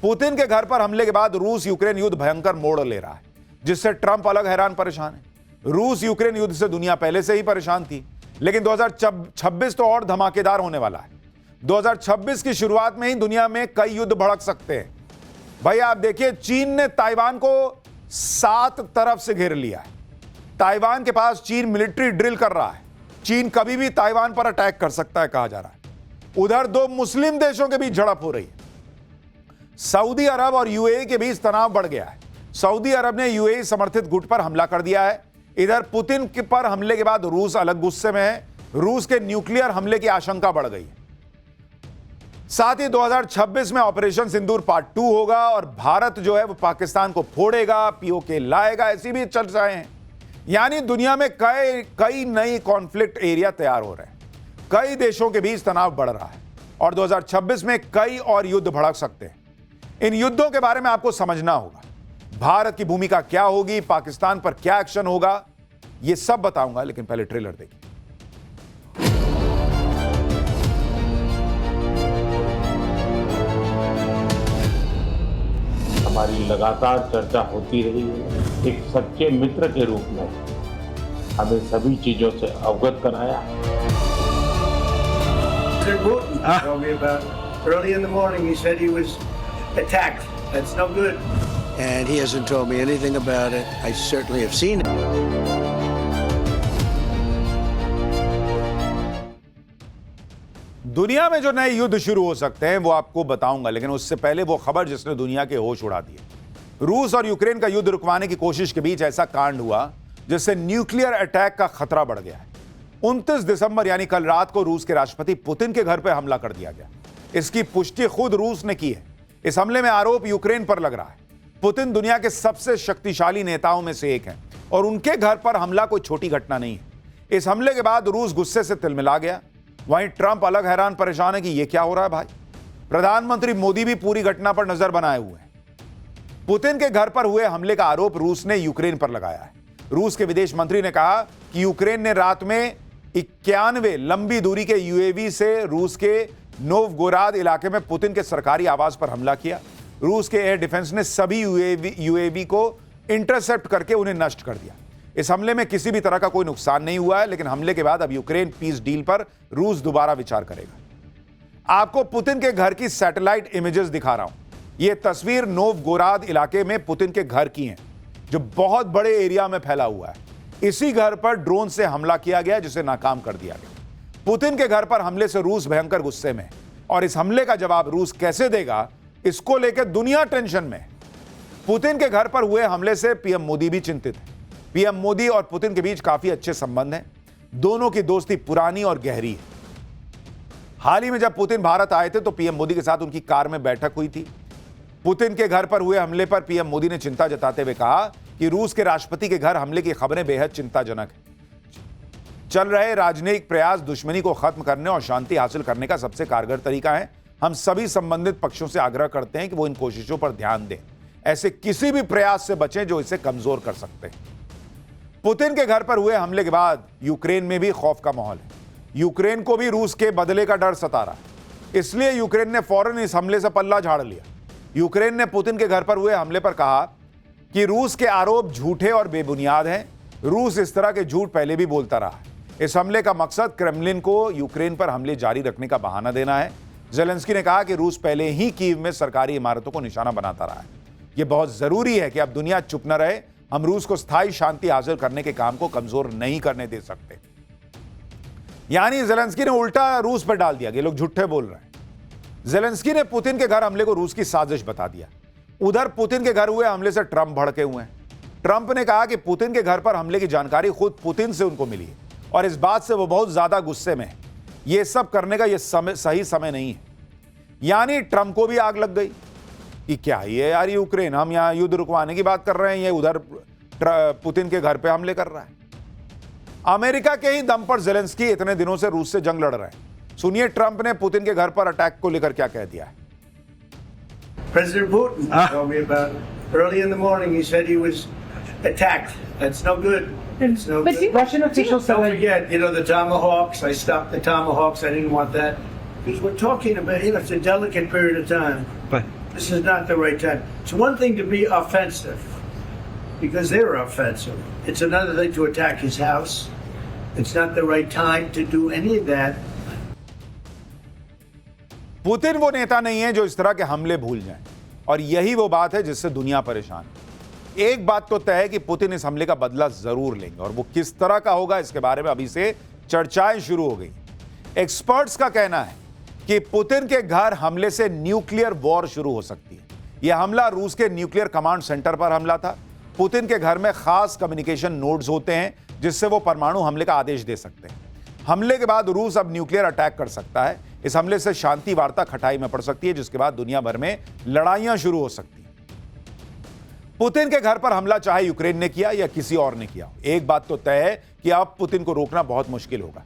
पुतिन के घर पर हमले के बाद रूस यूक्रेन युद्ध भयंकर मोड़ ले रहा है, जिससे ट्रंप अलग हैरान परेशान है। रूस यूक्रेन युद्ध से दुनिया पहले से ही परेशान थी, लेकिन 2026 तो और धमाकेदार होने वाला है। 2026 की शुरुआत में ही दुनिया में कई युद्ध भड़क सकते हैं। भाई आप देखिए, चीन ने ताइवान को 7 तरफ से घेर लिया है। ताइवान के पास चीन मिलिट्री ड्रिल कर रहा है। चीन कभी भी ताइवान पर अटैक कर सकता है कहा जा रहा है। उधर 2 मुस्लिम देशों के बीच झड़प हो रही है। सऊदी अरब और यूएई के बीच तनाव बढ़ गया है। सऊदी अरब ने यूएई समर्थित गुट पर हमला कर दिया है। इधर पुतिन पर हमले के बाद रूस अलग गुस्से में है। रूस के न्यूक्लियर हमले की आशंका बढ़ गई है। साथ ही 2026 में ऑपरेशन सिंदूर पार्ट 2 होगा और भारत जो है वो पाकिस्तान को फोड़ेगा, पीओके लाएगा, ऐसी भी चर्चाएं हैं। यानी दुनिया में कई नई कॉन्फ्लिक्ट एरिया तैयार हो रहे हैं। कई देशों के बीच तनाव बढ़ रहा है और 2026 में कई और युद्ध भड़क सकते हैं। इन युद्धों के बारे में आपको समझना होगा। भारत की भूमिका क्या होगी, पाकिस्तान पर क्या एक्शन होगा, यह सब बताऊंगा, लेकिन पहले ट्रेलर देखिए। हमारी लगातार चर्चा होती रही है। एक सच्चे मित्र के रूप में हमें सभी चीजों से अवगत कराया। Told me about early in the morning. He said he was attacked. That's no good. And he hasn't told me anything about it. I certainly have seen it. दुनिया में जो नए युद्ध शुरू हो सकते हैं वो आपको बताऊंगा, लेकिन उससे पहले वो खबर जिसने दुनिया के होश उड़ा दिए। रूस और यूक्रेन का युद्ध रुकवाने की कोशिश के बीच ऐसा कांड हुआ जिससे न्यूक्लियर अटैक का खतरा बढ़ गया है। 29 दिसंबर यानी कल रात को रूस के राष्ट्रपति पुतिन के घर पर हमला कर दिया गया। इसकी पुष्टि खुद रूस ने की है। इस हमले में आरोप यूक्रेन पर लग रहा है। पुतिन दुनिया के सबसे शक्तिशाली नेताओं में से एक हैं और उनके घर पर हमला कोई छोटी घटना नहीं है। इस हमले के बाद रूस गुस्से से तिलमिला गया। वहीं ट्रंप अलग हैरान परेशान है कि यह क्या हो रहा है भाई। प्रधानमंत्री मोदी भी पूरी घटना पर नजर बनाए हुए हैं। पुतिन के घर पर हुए हमले का आरोप रूस ने यूक्रेन पर लगाया है। रूस के विदेश मंत्री ने कहा कि यूक्रेन ने रात में 91 लंबी दूरी के यूएवी से रूस के नोवगोराद इलाके में पुतिन के सरकारी आवास पर हमला किया। रूस के एयर डिफेंस ने सभी यूएवी को इंटरसेप्ट करके उन्हें नष्ट कर दिया। इस हमले में किसी भी तरह का कोई नुकसान नहीं हुआ है, लेकिन हमले के बाद अब यूक्रेन पीस डील पर रूस दोबारा विचार करेगा। आपको पुतिन के घर की सैटेलाइट इमेजेस दिखा रहा हूं। यह तस्वीर नोवगोराद इलाके में पुतिन के घर की है, जो बहुत बड़े एरिया में फैला हुआ है। इसी घर पर ड्रोन से हमला किया गया, जिसे नाकाम कर दिया गया। पुतिन के घर पर हमले से रूस भयंकर गुस्से में, और इस हमले का जवाब रूस कैसे देगा, इसको लेकर दुनिया टेंशन में। पुतिन के घर पर हुए हमले से पीएम मोदी भी चिंतित है। पीएम मोदी और पुतिन के बीच काफी अच्छे संबंध हैं। दोनों की दोस्ती पुरानी और गहरी है। हाल ही में जब पुतिन भारत आए थे तो पीएम मोदी के साथ उनकी कार में बैठक हुई थी। पुतिन के घर पर हुए हमले पर पीएम मोदी ने चिंता जताते हुए कहा कि रूस के राष्ट्रपति के घर हमले की खबरें बेहद चिंताजनक है। चल रहे राजनयिक प्रयास दुश्मनी को खत्म करने और शांति हासिल करने का सबसे कारगर तरीका है। हम सभी संबंधित पक्षों से आग्रह करते हैं कि वो इन कोशिशों पर ध्यान दें, ऐसे किसी भी प्रयास से बचें जो इसे कमजोर कर सकते हैं। पुतिन के घर पर हुए हमले के बाद यूक्रेन में भी खौफ का माहौल है। यूक्रेन को भी रूस के बदले का डर सता रहा है, इसलिए यूक्रेन ने फौरन इस हमले से पल्ला झाड़ लिया। यूक्रेन ने पुतिन के घर पर हुए हमले पर कहा कि रूस के आरोप झूठे और बेबुनियाद हैं। रूस इस तरह के झूठ पहले भी बोलता रहा है। इस हमले का मकसद क्रेमलिन को यूक्रेन पर हमले जारी रखने का बहाना देना है। जेलेंस्की ने कहा कि रूस पहले ही कीव में सरकारी इमारतों को निशाना बनाता रहा है। यह बहुत जरूरी है कि अब दुनिया चुप न रहे। हम रूस को स्थायी शांति हासिल करने के काम को कमजोर नहीं करने दे सकते। यानी जेलेंस्की ने उल्टा रूस पर डाल दिया कि लोग झूठे बोल रहे हैं। जेलेंस्की ने पुतिन के घर हमले को रूस की साजिश बता दिया। उधर पुतिन के घर हुए हमले से ट्रंप भड़के हुए हैं। ट्रंप ने कहा कि पुतिन के घर पर हमले की जानकारी खुद पुतिन से उनको मिली है और इस बात से वो बहुत ज्यादा गुस्से में है। ये सब करने का ये सही समय नहीं है। यानी ट्रंप को भी आग लग गई कि क्या ये यार यूक्रेन, हम यहां युद्ध रुकवाने की बात कर रहे हैं, ये उधर पुतिन के घर पे हमले कर रहा है। अमेरिका के ही दम पर जेलेंस्की इतने दिनों से रूस से जंग लड़ रहे हैं। सुनिए ट्रंप ने पुतिन के घर पर अटैक को लेकर क्या कह दिया है। President Putin told me about early in the morning. He said he was attacked. That's no good. It's no But good. Russian officials Don't said forget, the Tomahawks. I stopped the Tomahawks. I didn't want that because we're talking about, it's a delicate period of time. But This is not the right time. It's one thing to be offensive because they're offensive. It's another thing to attack his house. It's not the right time to do any of that. Putin वो नेता नहीं है जो इस तरह के हमले भूल जाएं, और यही वो बात है जिससे दुनिया परेशान है। एक बात तो तय है कि पुतिन इस हमले का बदला जरूर लेंगे, और वो किस तरह का होगा इसके बारे में अभी से चर्चाएं शुरू हो गई। एक्सपर्ट्स का कहना है कि पुतिन के घर हमले से न्यूक्लियर वॉर शुरू हो सकती है। यह हमला रूस के न्यूक्लियर कमांड सेंटर पर हमला था। पुतिन के घर में खास कम्युनिकेशन नोड्स होते हैं जिससे वो परमाणु हमले का आदेश दे सकते हैं। हमले के बाद रूस अब न्यूक्लियर अटैक कर सकता है। इस हमले से शांति वार्ता खटाई में पड़ सकती है, जिसके बाद दुनिया भर में लड़ाइयां शुरू हो सकती हैं। पुतिन के घर पर हमला चाहे यूक्रेन ने किया या किसी और ने किया, एक बात तो तय है कि अब पुतिन को रोकना बहुत मुश्किल होगा।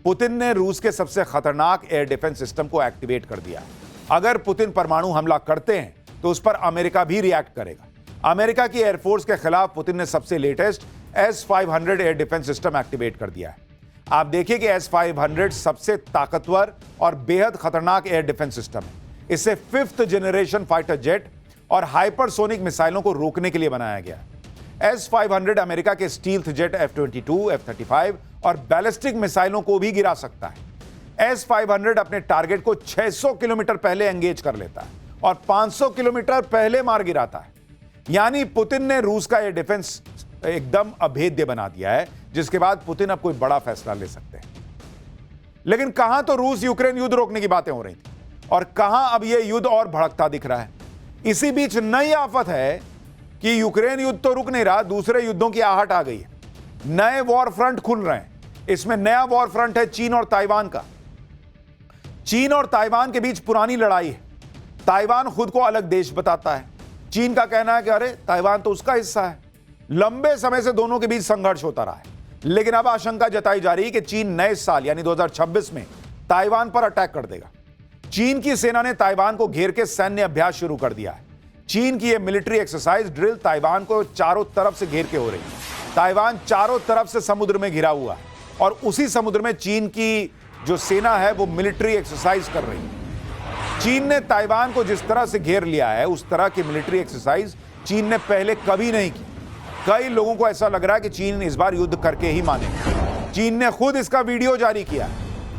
पुतिन ने रूस के सबसे खतरनाक एयर डिफेंस सिस्टम को एक्टिवेट कर दिया। अगर पुतिन परमाणु हमला करते हैं तो उस पर अमेरिका भी रिएक्ट करेगा। अमेरिका की एयरफोर्स के खिलाफ पुतिन ने सबसे latest S-500 air defence system activate कर दिया है। आप देखिए कि S-500 सबसे ताकतवर और बेहद खतरनाक एयर डिफेंस सिस्टम है। इसे 5th जनरेशन फाइटर जेट और हाइपरसोनिक मिसाइलों को रोकने के लिए बनाया गया है। S-500 अमेरिका के स्टील्थ जेट F-22, F-35 और बैलिस्टिक मिसाइलों को भी गिरा सकता है। S-500 अपने टारगेट को 600 किलोमीटर पहले एंगेज कर लेता है और 500 किलोमीटर पहले मार गिराता है। यानी पुतिन ने रूस का एयर डिफेंस एकदम अभेद्य बना दिया है, जिसके बाद पुतिन अब कोई बड़ा फैसला ले सकते हैं। लेकिन कहां तो रूस यूक्रेन युद्ध रोकने की बातें हो रही थी और कहां अब यह युद्ध और भड़कता दिख रहा है। इसी बीच नई आफत है कि यूक्रेन युद्ध तो रुक नहीं रहा, दूसरे युद्धों की आहट आ गई है। नए वॉर फ्रंट खुल रहे हैं। इसमें नया वॉर फ्रंट है चीन और ताइवान का। चीन और ताइवान के बीच पुरानी लड़ाई है। ताइवान खुद को अलग देश बताता है। चीन का कहना है कि अरे ताइवान तो उसका हिस्सा है। लंबे समय से दोनों के बीच संघर्ष होता रहा है, लेकिन अब आशंका जताई जा रही है कि चीन नए साल यानी 2026 में ताइवान पर अटैक कर देगा। चीन की सेना ने ताइवान को घेर के सैन्य अभ्यास शुरू कर दिया है। चीन की यह मिलिट्री एक्सरसाइज ड्रिल ताइवान को चारों तरफ से घेर के हो रही है। ताइवान चारों तरफ से समुद्र में घिरा हुआ है और उसी समुद्र में चीन की जो सेना है वो मिलिट्री एक्सरसाइज कर रही है। चीन ने ताइवान को जिस तरह से घेर लिया है, उस तरह की मिलिट्री एक्सरसाइज चीन ने पहले कभी नहीं की। कई लोगों को ऐसा लग रहा है कि चीन इस बार युद्ध करके ही मानेगा। चीन ने खुद इसका वीडियो जारी किया।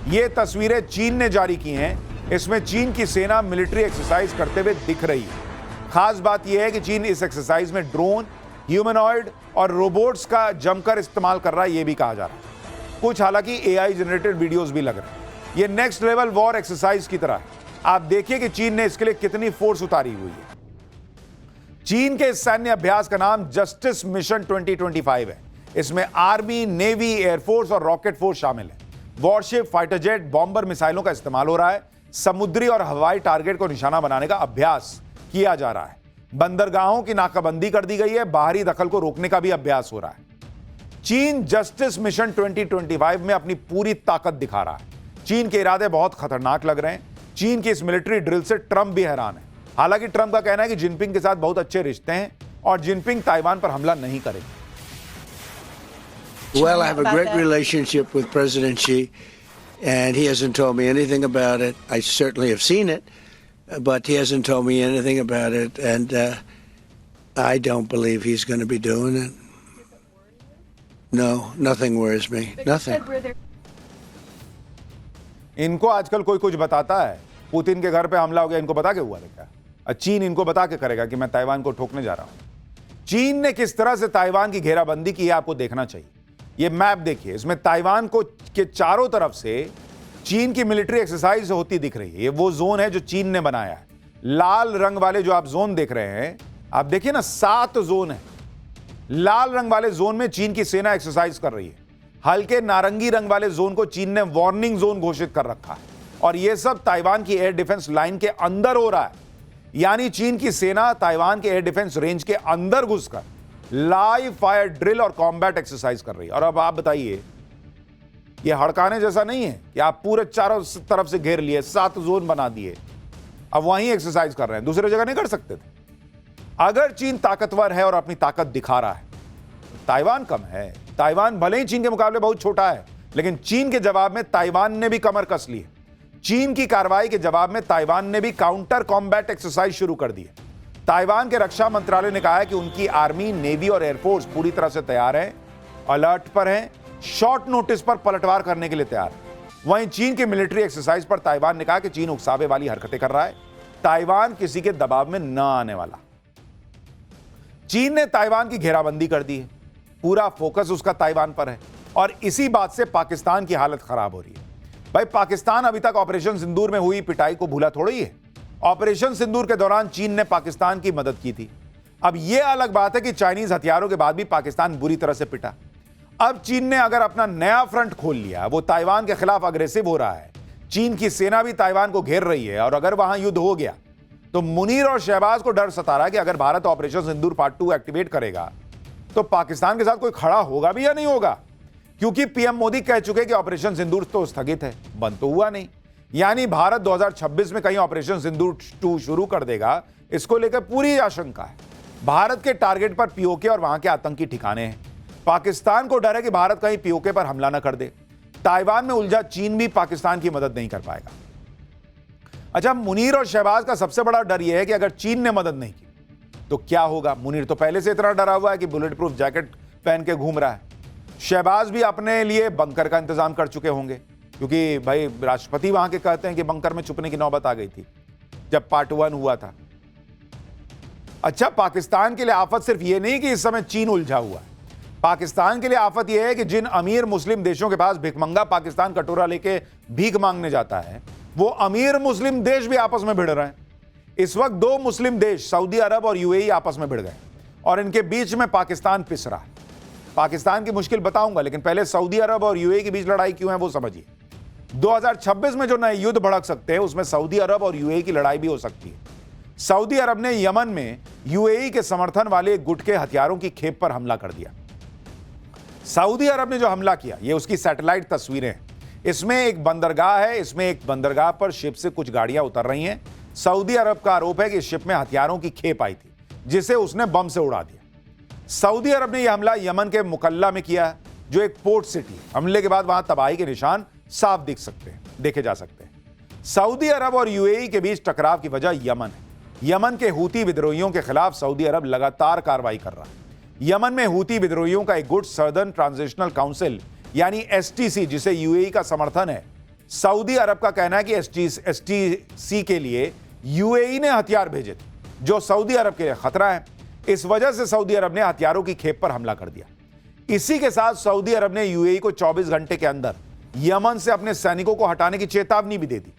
ये तस्वीरें चीन ने जारी की हैं। इसमें चीन की सेना मिलिट्री एक्सरसाइज करते हुए दिख रही है। खास बात यह है कि चीन इस एक्सरसाइज में ड्रोन, ह्यूमनॉइड और रोबोट्स का जमकर इस्तेमाल कर रहा है, यह भी कहा जा रहा है। कुछ हालांकि AI जनरेटेड वीडियोस भी लग रहे हैं। यह नेक्स्ट लेवल वॉर एक्सरसाइज की तरह है। आप देखिए कि चीन ने इसके लिए कितनी फोर्स उतारी हुई है। चीन के इस सैन्य अभ्यास का नाम जस्टिस मिशन 2025 है। इसमें आर्मी, नेवी, एयरफोर्स और रॉकेट फोर्स शामिल है। वॉरशिप, फाइटर जेट, बॉम्बर मिसाइलों का इस्तेमाल हो रहा है। समुद्री और हवाई टारगेट को निशाना बनाने का अभ्यास किया जा रहा है। बंदरगाहों की नाकाबंदी कर दी गई है। बाहरी दखल को रोकने का भी अभ्यास हो रहा है। चीन जस्टिस मिशन 2025 में अपनी पूरी ताकत दिखा रहा है। चीन के इरादे बहुत खतरनाक लग रहे हैं। चीन की इस मिलिट्री ड्रिल से ट्रंप भी हैरान है। हालांकि ट्रंप का कहना है कि जिनपिंग के साथ बहुत अच्छे रिश्ते हैं और जिनपिंग ताइवान पर हमला नहीं करेंगे। Well, I have a great relationship with President Xi, and he hasn't told me anything about it. I certainly have seen it, but he hasn't told me anything about it, and I don't believe he's going to be doing it. No, nothing worries me. Nothing. इनको आजकल कोई कुछ बताता है। Putin के घर पे हमला हो गया, इनको बता के हुआ था क्या? चीन इनको बता के करेगा कि मैं ताइवान को ठोकने जा रहा हूं। चीन ने किस तरह से ताइवान की घेराबंदी की है आपको देखना चाहिए। ये मैप देखिए, इसमें ताइवान को के चारों तरफ से चीन की मिलिट्री एक्सरसाइज होती दिख रही है। ये वो जोन है जो चीन ने बनाया है। लाल रंग वाले जो आप जोन देख रहे हैं, आप देखिए ना, 7 जोन है। लाल रंग वाले जोन में चीन की सेना एक्सरसाइज कर रही है। हल्के नारंगी रंग वाले जोन को चीन ने वार्निंग जोन घोषित कर रखा है और यह सब ताइवान की एयर डिफेंस लाइन के अंदर हो रहा है। यानी चीन की सेना ताइवान के एयर डिफेंस रेंज के अंदर घुसकर लाइव फायर ड्रिल और कॉम्बैट एक्सरसाइज कर रही है। और अब आप बताइए, यह हड़काने जैसा नहीं है कि आप पूरे चारों तरफ से घेर लिए, 7 जोन बना दिए, अब वहीं एक्सरसाइज कर रहे हैं, दूसरे जगह नहीं कर सकते थे। अगर चीन ताकतवर है और अपनी ताकत दिखा रहा है, ताइवान कम है। ताइवान भले ही चीन के मुकाबले बहुत छोटा है, लेकिन चीन के जवाब में ताइवान ने भी कमर कस ली है। चीन की कार्रवाई के जवाब में ताइवान ने भी काउंटर कॉम्बैट एक्सरसाइज शुरू कर दी है। ताइवान के रक्षा मंत्रालय ने कहा है कि उनकी आर्मी, नेवी और एयरफोर्स पूरी तरह से तैयार है, अलर्ट पर हैं, शॉर्ट नोटिस पर पलटवार करने के लिए तैयार है। वहीं चीन की मिलिट्री एक्सरसाइज पर ताइवान ने कहा कि चीन उकसावे वाली हरकतें कर रहा है। ताइवान किसी के दबाव में न आने वाला। चीन ने ताइवान की घेराबंदी कर दी है। पूरा फोकस उसका ताइवान पर है और इसी बात से पाकिस्तान की हालत खराब हो रही है। भाई, पाकिस्तान अभी तक ऑपरेशन सिंदूर में हुई पिटाई को भूला थोड़ी है ऑपरेशन सिंदूर के दौरान चीन ने पाकिस्तान की मदद की थी। अब यह अलग बात है कि चाइनीज हथियारों के बाद भी पाकिस्तान बुरी तरह से पिटा। अब चीन ने अगर अपना नया फ्रंट खोल लिया, वो ताइवान के खिलाफ अग्रेसिव हो रहा है, चीन की सेना भी ताइवान को घेर रही है, और अगर वहां युद्ध हो गया तो मुनीर और शहबाज को डर सता रहा है कि अगर भारत ऑपरेशन सिंदूर पार्ट 2 एक्टिवेट करेगा तो पाकिस्तान के साथ कोई खड़ा होगा भी या नहीं होगा, क्योंकि पीएम मोदी कह चुके कि ऑपरेशन सिंदूर तो स्थगित है, बंद तो हुआ नहीं। यानी भारत 2026 में कहीं ऑपरेशन सिंदूर 2 शुरू कर देगा, इसको लेकर पूरी आशंका है। भारत के टारगेट पर पीओके और वहां के आतंकी ठिकाने हैं। पाकिस्तान को डर है कि भारत कहीं पीओके पर हमला न कर दे। ताइवान में उलझा चीन भी पाकिस्तान की मदद नहीं कर पाएगा। अच्छा, मुनीर और शहबाज का सबसे बड़ा डर यह है कि अगर चीन ने मदद नहीं की तो क्या होगा। मुनीर तो पहले से इतना डरा हुआ है कि बुलेट प्रूफ जैकेट पहन के घूम रहा है। शहबाज भी अपने लिए बंकर का इंतजाम कर चुके होंगे, क्योंकि भाई राष्ट्रपति वहां के कहते हैं कि बंकर में छुपने की नौबत आ गई थी जब पार्ट 1 हुआ था। अच्छा, पाकिस्तान के लिए आफत सिर्फ यह नहीं कि इस समय चीन उलझा हुआ है। पाकिस्तान के लिए आफत यह है कि जिन अमीर मुस्लिम देशों के पास भिखमंगा पाकिस्तान कटोरा लेके भीख मांगने जाता है, वो अमीर मुस्लिम देश भी आपस में भिड़ रहे हैं। इस वक्त 2 मुस्लिम देश सऊदी अरब और यूएई आपस में भिड़ गए और इनके बीच में पाकिस्तान पिस रहा है। पाकिस्तान की मुश्किल बताऊंगा, लेकिन पहले सऊदी अरब और यूएई के बीच लड़ाई क्यों है वो समझिए। 2026 में जो नए युद्ध भड़क सकते हैं उसमें सऊदी अरब और यूएई की लड़ाई भी हो सकती है। सऊदी अरब ने यमन में यूएई के समर्थन वाले गुट के हथियारों की खेप पर हमला कर दिया। सऊदी अरब ने जो हमला किया, ये उसकी सैटेलाइट तस्वीरें हैं। इसमें एक बंदरगाह है, इसमें एक बंदरगाह पर शिप से कुछ गाड़ियां उतर रही हैं। सऊदी अरब का आरोप है कि शिप में हथियारों की खेप आई थी, जिसे उसने बम से उड़ा दिया। सऊदी अरब ने यह हमला यमन के मुकल्ला में किया, जो एक पोर्ट सिटी। हमले के बाद वहां तबाही के निशान साफ देखे जा सकते हैं। सऊदी अरब और यूएई के बीच टकराव की वजह यमन है। यमन के हूती विद्रोहियों के खिलाफ सऊदी अरब लगातार कार्रवाई कर रहा है। यमन में हूती विद्रोहियों का एक गुट सर्दर्न ट्रांजिशनल काउंसिल यानी एसटीसी, जिसे यूएई का समर्थन है। सऊदी अरब का कहना है कि एसटीसी के लिए यूएई ने हथियार भेजे थे, जो सऊदी अरब के लिए खतरा है। इस वजह से सऊदी अरब ने हथियारों की खेप पर हमला कर दिया। इसी के साथ सऊदी अरब ने यूएई को 24 घंटे के अंदर यमन से अपने सैनिकों को हटाने की चेतावनी भी दे दी।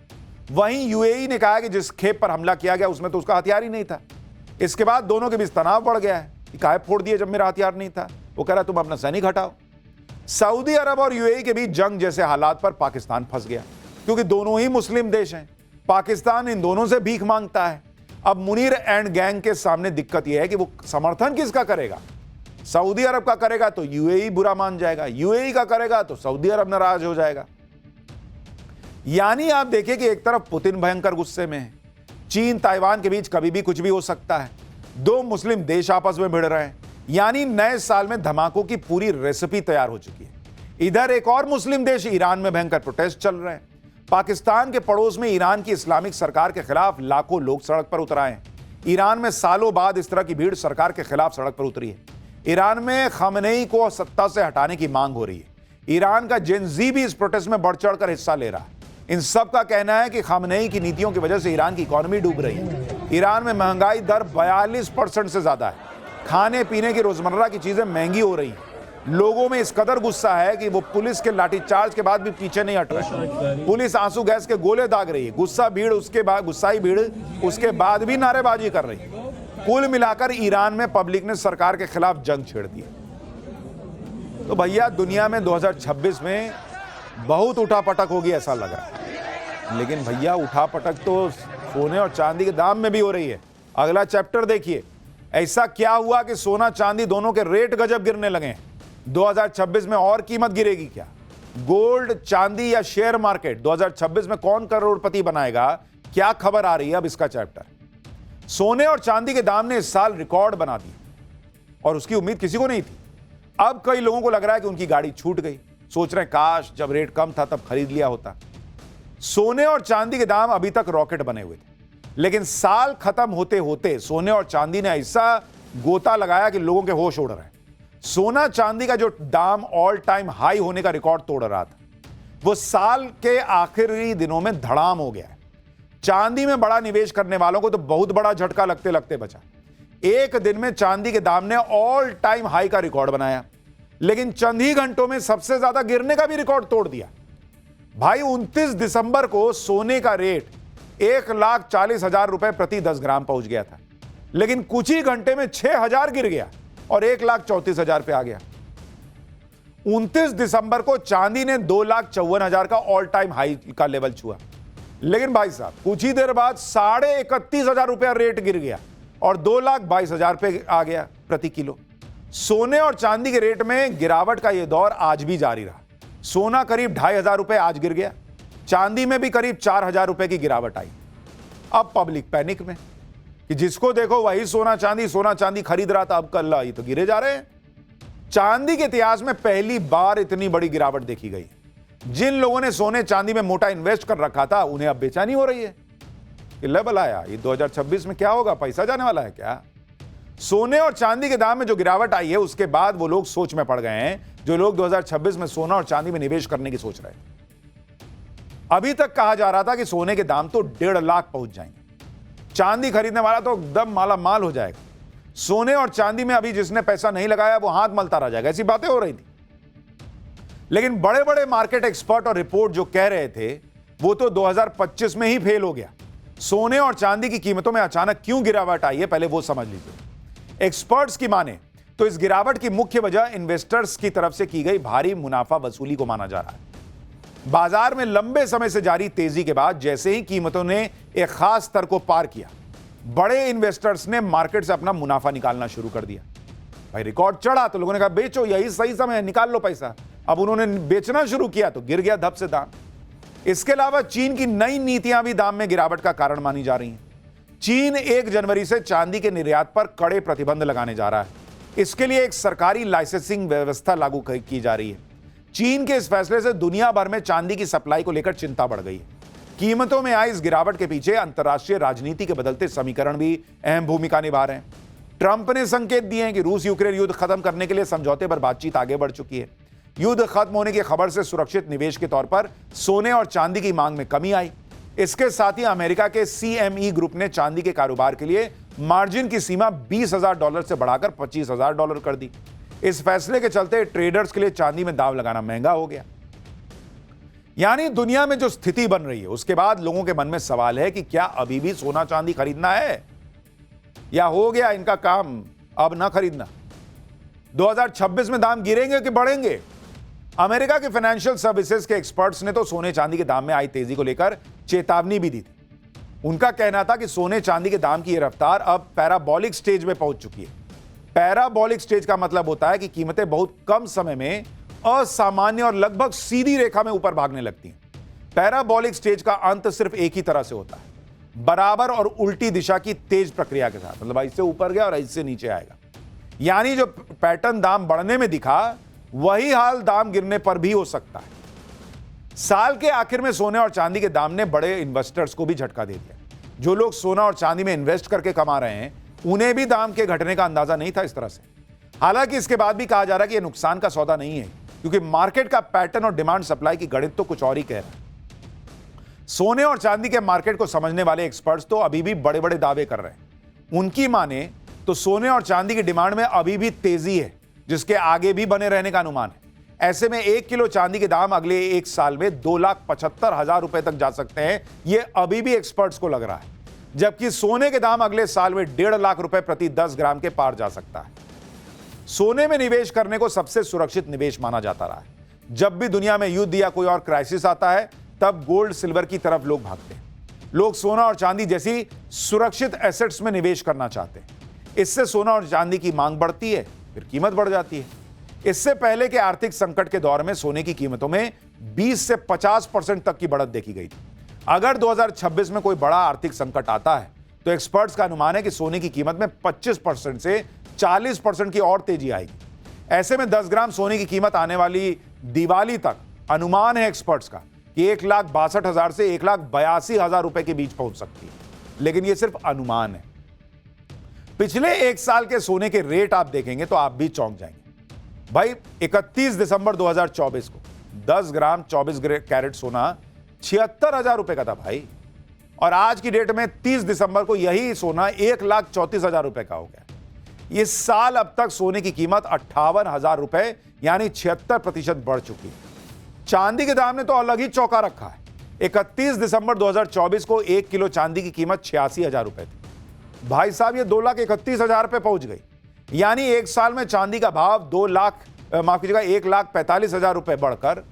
वहीं यूएई ने कहा कि जिस खेप पर हमला किया गया उसमें तो उसका हथियार ही नहीं था। इसके बाद दोनों के बीच तनाव बढ़ गया है कि काहे फोड़ दिए जब मेरा हथियार नहीं था। वो कह रहा तुम अपना सैनिक हटाओ। सऊदी अरब और यूएई के बीच जंग जैसे हालात पर पाकिस्तान फंस गया, क्योंकि दोनों ही मुस्लिम देश हैं। पाकिस्तान इन दोनों से भीख मांगता है। अब मुनीर एंड गैंग के सामने दिक्कत यह है कि वो समर्थन किसका करेगा। सऊदी अरब का करेगा तो यूएई बुरा मान जाएगा, यूएई का करेगा तो सऊदी अरब नाराज हो जाएगा। यानी आप देखिए कि एक तरफ पुतिन भयंकर गुस्से में है, चीन ताइवान के बीच कभी भी कुछ भी हो सकता है, 2 मुस्लिम देश आपस में भिड़ रहे हैं। यानी नए साल में धमाकों की पूरी रेसिपी तैयार हो चुकी है। इधर एक और मुस्लिम देश ईरान में भयंकर प्रोटेस्ट चल रहे हैं। पाकिस्तान के पड़ोस में ईरान की इस्लामिक सरकार के खिलाफ लाखों लोग सड़क पर उतर आए हैं। ईरान में सालों बाद इस तरह की भीड़ सरकार के खिलाफ सड़क पर उतरी है। ईरान में खamenei को सत्ता से हटाने की मांग हो रही है। ईरान का जेन जी भी इस प्रोटेस्ट में बढ़ चढ़कर हिस्सा ले रहा है। इन सब का कहना है कि खamenei की नीतियों की वजह से ईरान की इकोनॉमी डूब रही है। ईरान में महंगाई दर 42% से ज्यादा है। खाने पीने की रोजमर्रा की चीजें महंगी हो रही हैं। लोगों में इस कदर गुस्सा है कि वो पुलिस के लाठीचार्ज के बाद भी पीछे नहीं हट रहे। पुलिस आंसू गैस के गोले दाग रही है। गुस्साई भीड़ उसके बाद भी नारेबाजी कर रही है। कुल मिलाकर ईरान में पब्लिक ने सरकार के खिलाफ जंग छेड़ दी। तो भैया दुनिया में 2026 में बहुत उठापटक होगी ऐसा लग रहा है। लेकिन भैया उठापटक तो सोने और चांदी के दाम में भी हो रही है। अगला चैप्टर देखिए, ऐसा क्या हुआ कि सोना चांदी दोनों के रेट गजब गिरने लगे हैं। 2026 में और कीमत गिरेगी क्या? गोल्ड, चांदी या शेयर मार्केट 2026 में कौन करोड़पति बनाएगा? क्या खबर आ रही है अब इसका चैप्टर। सोने और चांदी के दाम ने इस साल रिकॉर्ड बना दिया और उसकी उम्मीद किसी को नहीं थी। अब कई लोगों को लग रहा है कि उनकी गाड़ी छूट गई। सोच रहे हैं काश जब रेट कम था तब खरीद लिया होता। सोने और चांदी के दाम अभी तक रॉकेट बने हुए थे, लेकिन साल खत्म होते होते सोने और चांदी ने ऐसा गोता लगाया कि लोगों के होश उड़ रहे हैं। सोना चांदी का जो दाम ऑल टाइम हाई होने का रिकॉर्ड तोड़ रहा था, वो साल के आखिरी दिनों में धड़ाम हो गया है। चांदी में बड़ा निवेश करने वालों को तो बहुत बड़ा झटका लगते लगते बचा। एक दिन में चांदी के दाम ने ऑल टाइम हाई का रिकॉर्ड बनाया, लेकिन चंद ही घंटों में सबसे ज्यादा गिरने का भी रिकॉर्ड तोड़ दिया। भाई 29 दिसंबर को सोने का रेट 1,40,000 रुपए प्रति 10 ग्राम पहुंच गया था, लेकिन कुछ ही घंटे में 6,000 गिर गया और 1,34,000 पे आ गया। 29 दिसंबर को चांदी ने 2,54,000 का ऑल टाइम हाई का लेवल छुआ, लेकिन भाई साहब कुछ ही देर बाद 31,500 रुपया रेट गिर गया और 2,22,000 पे आ गया प्रति किलो। सोने और चांदी के रेट में गिरावट का यह दौर आज भी जारी रहा। सोना करीब 2,500 रुपए आज गिर गया, चांदी में भी करीब 4,000 रुपए की गिरावट आई। अब पब्लिक पैनिक में कि जिसको देखो वही सोना चांदी खरीद रहा था, अब कल ये तो गिरे जा रहे हैं। चांदी के इतिहास में पहली बार इतनी बड़ी गिरावट देखी गई। जिन लोगों ने सोने चांदी में मोटा इन्वेस्ट कर रखा था उन्हें अब बेचैनी हो रही है कि लेवल आया, ये 2026 में क्या होगा, पैसा जाने वाला है क्या। सोने और चांदी के दाम में जो गिरावट आई है उसके बाद वो लोग सोच में पड़ गए हैं जो लोग 2026 में सोना और चांदी में निवेश करने की सोच रहे हैं। अभी तक कहा जा रहा था कि सोने के दाम तो 1.5 लाख पहुंच जाएंगे, चांदी खरीदने वाला तो एकदम माला माल हो जाएगा, सोने और चांदी में अभी जिसने पैसा नहीं लगाया वो हाथ मलता रह जाएगा, ऐसी बातें हो रही थी। लेकिन बड़े बड़े मार्केट एक्सपर्ट और रिपोर्ट जो कह रहे थे वो तो 2025 में ही फेल हो गया। सोने और चांदी की कीमतों में अचानक क्यों गिरावट आई है पहले वो समझ लीजिए। एक्सपर्ट्स की माने तो इस गिरावट की मुख्य वजह इन्वेस्टर्स की तरफ से की गई भारी मुनाफा वसूली को माना जा रहा है। बाजार में लंबे समय से जारी तेजी के बाद जैसे ही कीमतों ने एक खास स्तर को पार किया, बड़े इन्वेस्टर्स ने मार्केट से अपना मुनाफा निकालना शुरू कर दिया। भाई रिकॉर्ड चढ़ा तो लोगों ने कहा बेचो, यही सही समय है, निकाल लो पैसा। अब उन्होंने बेचना शुरू किया तो गिर गया धप से दाम। इसके अलावा चीन की नई नीतियां भी दाम में गिरावट का कारण मानी जा रही हैं। चीन 1 जनवरी से चांदी के निर्यात पर कड़े प्रतिबंध लगाने जा रहा है। इसके लिए एक सरकारी लाइसेंसिंग व्यवस्था लागू की जा रही है। चीन के इस फैसले से दुनिया भर में चांदी की सप्लाई को लेकर चिंता बढ़ गई है। कीमतों में आई इस गिरावट के पीछे अंतर्राष्ट्रीय राजनीति के बदलते समीकरण भी अहम भूमिका निभा रहे हैं। ट्रंप ने संकेत दिए हैं कि रूस यूक्रेन युद्ध खत्म करने के लिए समझौते पर बातचीत आगे बढ़ चुकी है। युद्ध खत्म होने की खबर से सुरक्षित निवेश के तौर पर सोने और चांदी की मांग में कमी आई। इसके साथ ही अमेरिका के CME ग्रुप ने चांदी के कारोबार के लिए मार्जिन की सीमा $20,000 से बढ़ाकर $25,000 कर दी। इस फैसले के चलते ट्रेडर्स के लिए चांदी में दांव लगाना महंगा हो गया। यानी दुनिया में जो स्थिति बन रही है उसके बाद लोगों के मन में सवाल है कि क्या अभी भी सोना चांदी खरीदना है या हो गया इनका काम अब ना खरीदना। 2026 में दाम गिरेंगे कि बढ़ेंगे। अमेरिका के फाइनेंशियल सर्विसेज के एक्सपर्ट्स ने तो सोने चांदी के दाम में आई तेजी को लेकर चेतावनी भी दी थी। उनका कहना था कि सोने चांदी के दाम की यह रफ्तार अब पैराबोलिक स्टेज में पहुंच चुकी है। पैराबोलिक स्टेज का मतलब होता है कि कीमतें बहुत कम समय में असामान्य और लगभग सीधी रेखा में ऊपर भागने लगती हैं। पैराबोलिक स्टेज का अंत सिर्फ एक ही तरह से होता है, बराबर और उल्टी दिशा की तेज प्रक्रिया के साथ। मतलब इससे ऊपर गया और इससे नीचे आएगा। यानी जो पैटर्न दाम बढ़ने में दिखा वही हाल दाम गिरने पर भी हो सकता है। साल के आखिर में सोने और चांदी के दाम ने बड़े इन्वेस्टर्स को भी झटका दे दिया। जो लोग सोना और चांदी में इन्वेस्ट करके कमा रहे हैं उन्हें भी दाम के घटने का अंदाजा नहीं था इस तरह से। हालांकि इसके बाद भी कहा जा रहा है कि यह नुकसान का सौदा नहीं है, क्योंकि मार्केट का पैटर्न और डिमांड सप्लाई की गणित तो कुछ और ही कह रहा है। सोने और चांदी के मार्केट को समझने वाले एक्सपर्ट्स तो अभी भी बड़े बड़े दावे कर रहे हैं। उनकी माने तो सोने और चांदी की डिमांड में अभी भी तेजी है, जिसके आगे भी बने रहने का अनुमान है। ऐसे में 1 किलो चांदी के दाम अगले 1 साल में 2,75,000 रुपए तक जा सकते हैं, यह अभी भी एक्सपर्ट्स को लग रहा है। जबकि सोने के दाम अगले साल में 1.5 लाख रुपए प्रति 10 ग्राम के पार जा सकता है। सोने में निवेश करने को सबसे सुरक्षित निवेश माना जाता रहा है। जब भी दुनिया में युद्ध या कोई और क्राइसिस आता है तब गोल्ड सिल्वर की तरफ लोग भागते हैं। लोग सोना और चांदी जैसी सुरक्षित एसेट्स में निवेश करना चाहते हैं। इससे सोना और चांदी की मांग बढ़ती है, फिर कीमत बढ़ जाती है। इससे पहले के आर्थिक संकट के दौर में सोने की कीमतों में 20 से 50% तक की बढ़त देखी गई थी। अगर 2026 में कोई बड़ा आर्थिक संकट आता है तो एक्सपर्ट्स का अनुमान है कि सोने की कीमत में 25% से 40% की और तेजी आएगी। ऐसे में 10 ग्राम सोने की कीमत आने वाली दिवाली तक अनुमान है एक्सपर्ट्स का कि 1,62,000 से 1,82,000 रुपए के बीच पहुंच सकती है, लेकिन यह सिर्फ अनुमान है। पिछले 1 साल के सोने के रेट आप देखेंगे तो आप भी चौंक जाएंगे। भाई 31 दिसंबर 2024 को 10 ग्राम 24 कैरेट सोना 76,000 रुपए का था भाई, और आज की डेट में 30 दिसंबर को यही सोना 1,34,000 रुपए का हो गया। इस साल अब तक सोने की कीमत 58,000 रुपए यानी 76% बढ़ चुकी है। चांदी के दाम ने तो अलग ही चौंका रखा है। 31 दिसंबर 2024 को 1 किलो चांदी की कीमत 86,000 रुपए थी। भाई साहब ये 2,31,000 पे पहुंच गई। यानी एक साल में चांदी का भाव 1,45,000 रुपए बढ़कर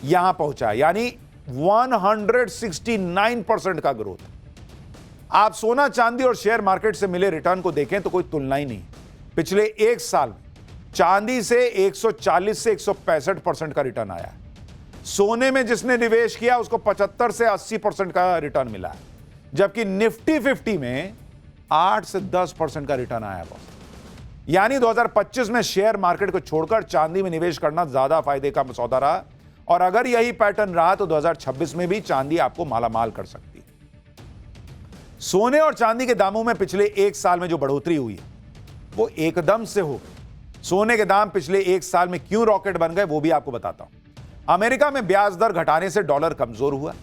यहां पहुंचा, यानी 169% का ग्रोथ। आप सोना चांदी और शेयर मार्केट से मिले रिटर्न को देखें तो कोई तुलना ही नहीं। पिछले एक साल में चांदी से 140 से 165% का रिटर्न आया है। सोने में जिसने निवेश किया उसको 75 से 80% का रिटर्न मिला है, जबकि निफ्टी 50 में 8 से 10% का रिटर्न आया बॉस। यानी 2025 में शेयर मार्केट को छोड़कर चांदी में निवेश करना ज्यादा फायदे का सौदा रहा, और अगर यही पैटर्न रहा तो 2026 में भी चांदी आपको मालामाल कर सकती है। सोने और चांदी के दामों में पिछले एक साल में जो बढ़ोतरी हुई है वो एकदम से हो गई। सोने के दाम पिछले एक साल में क्यों रॉकेट बन गए वो भी आपको बताता हूं। अमेरिका में ब्याज दर घटाने से डॉलर कमजोर हुआ,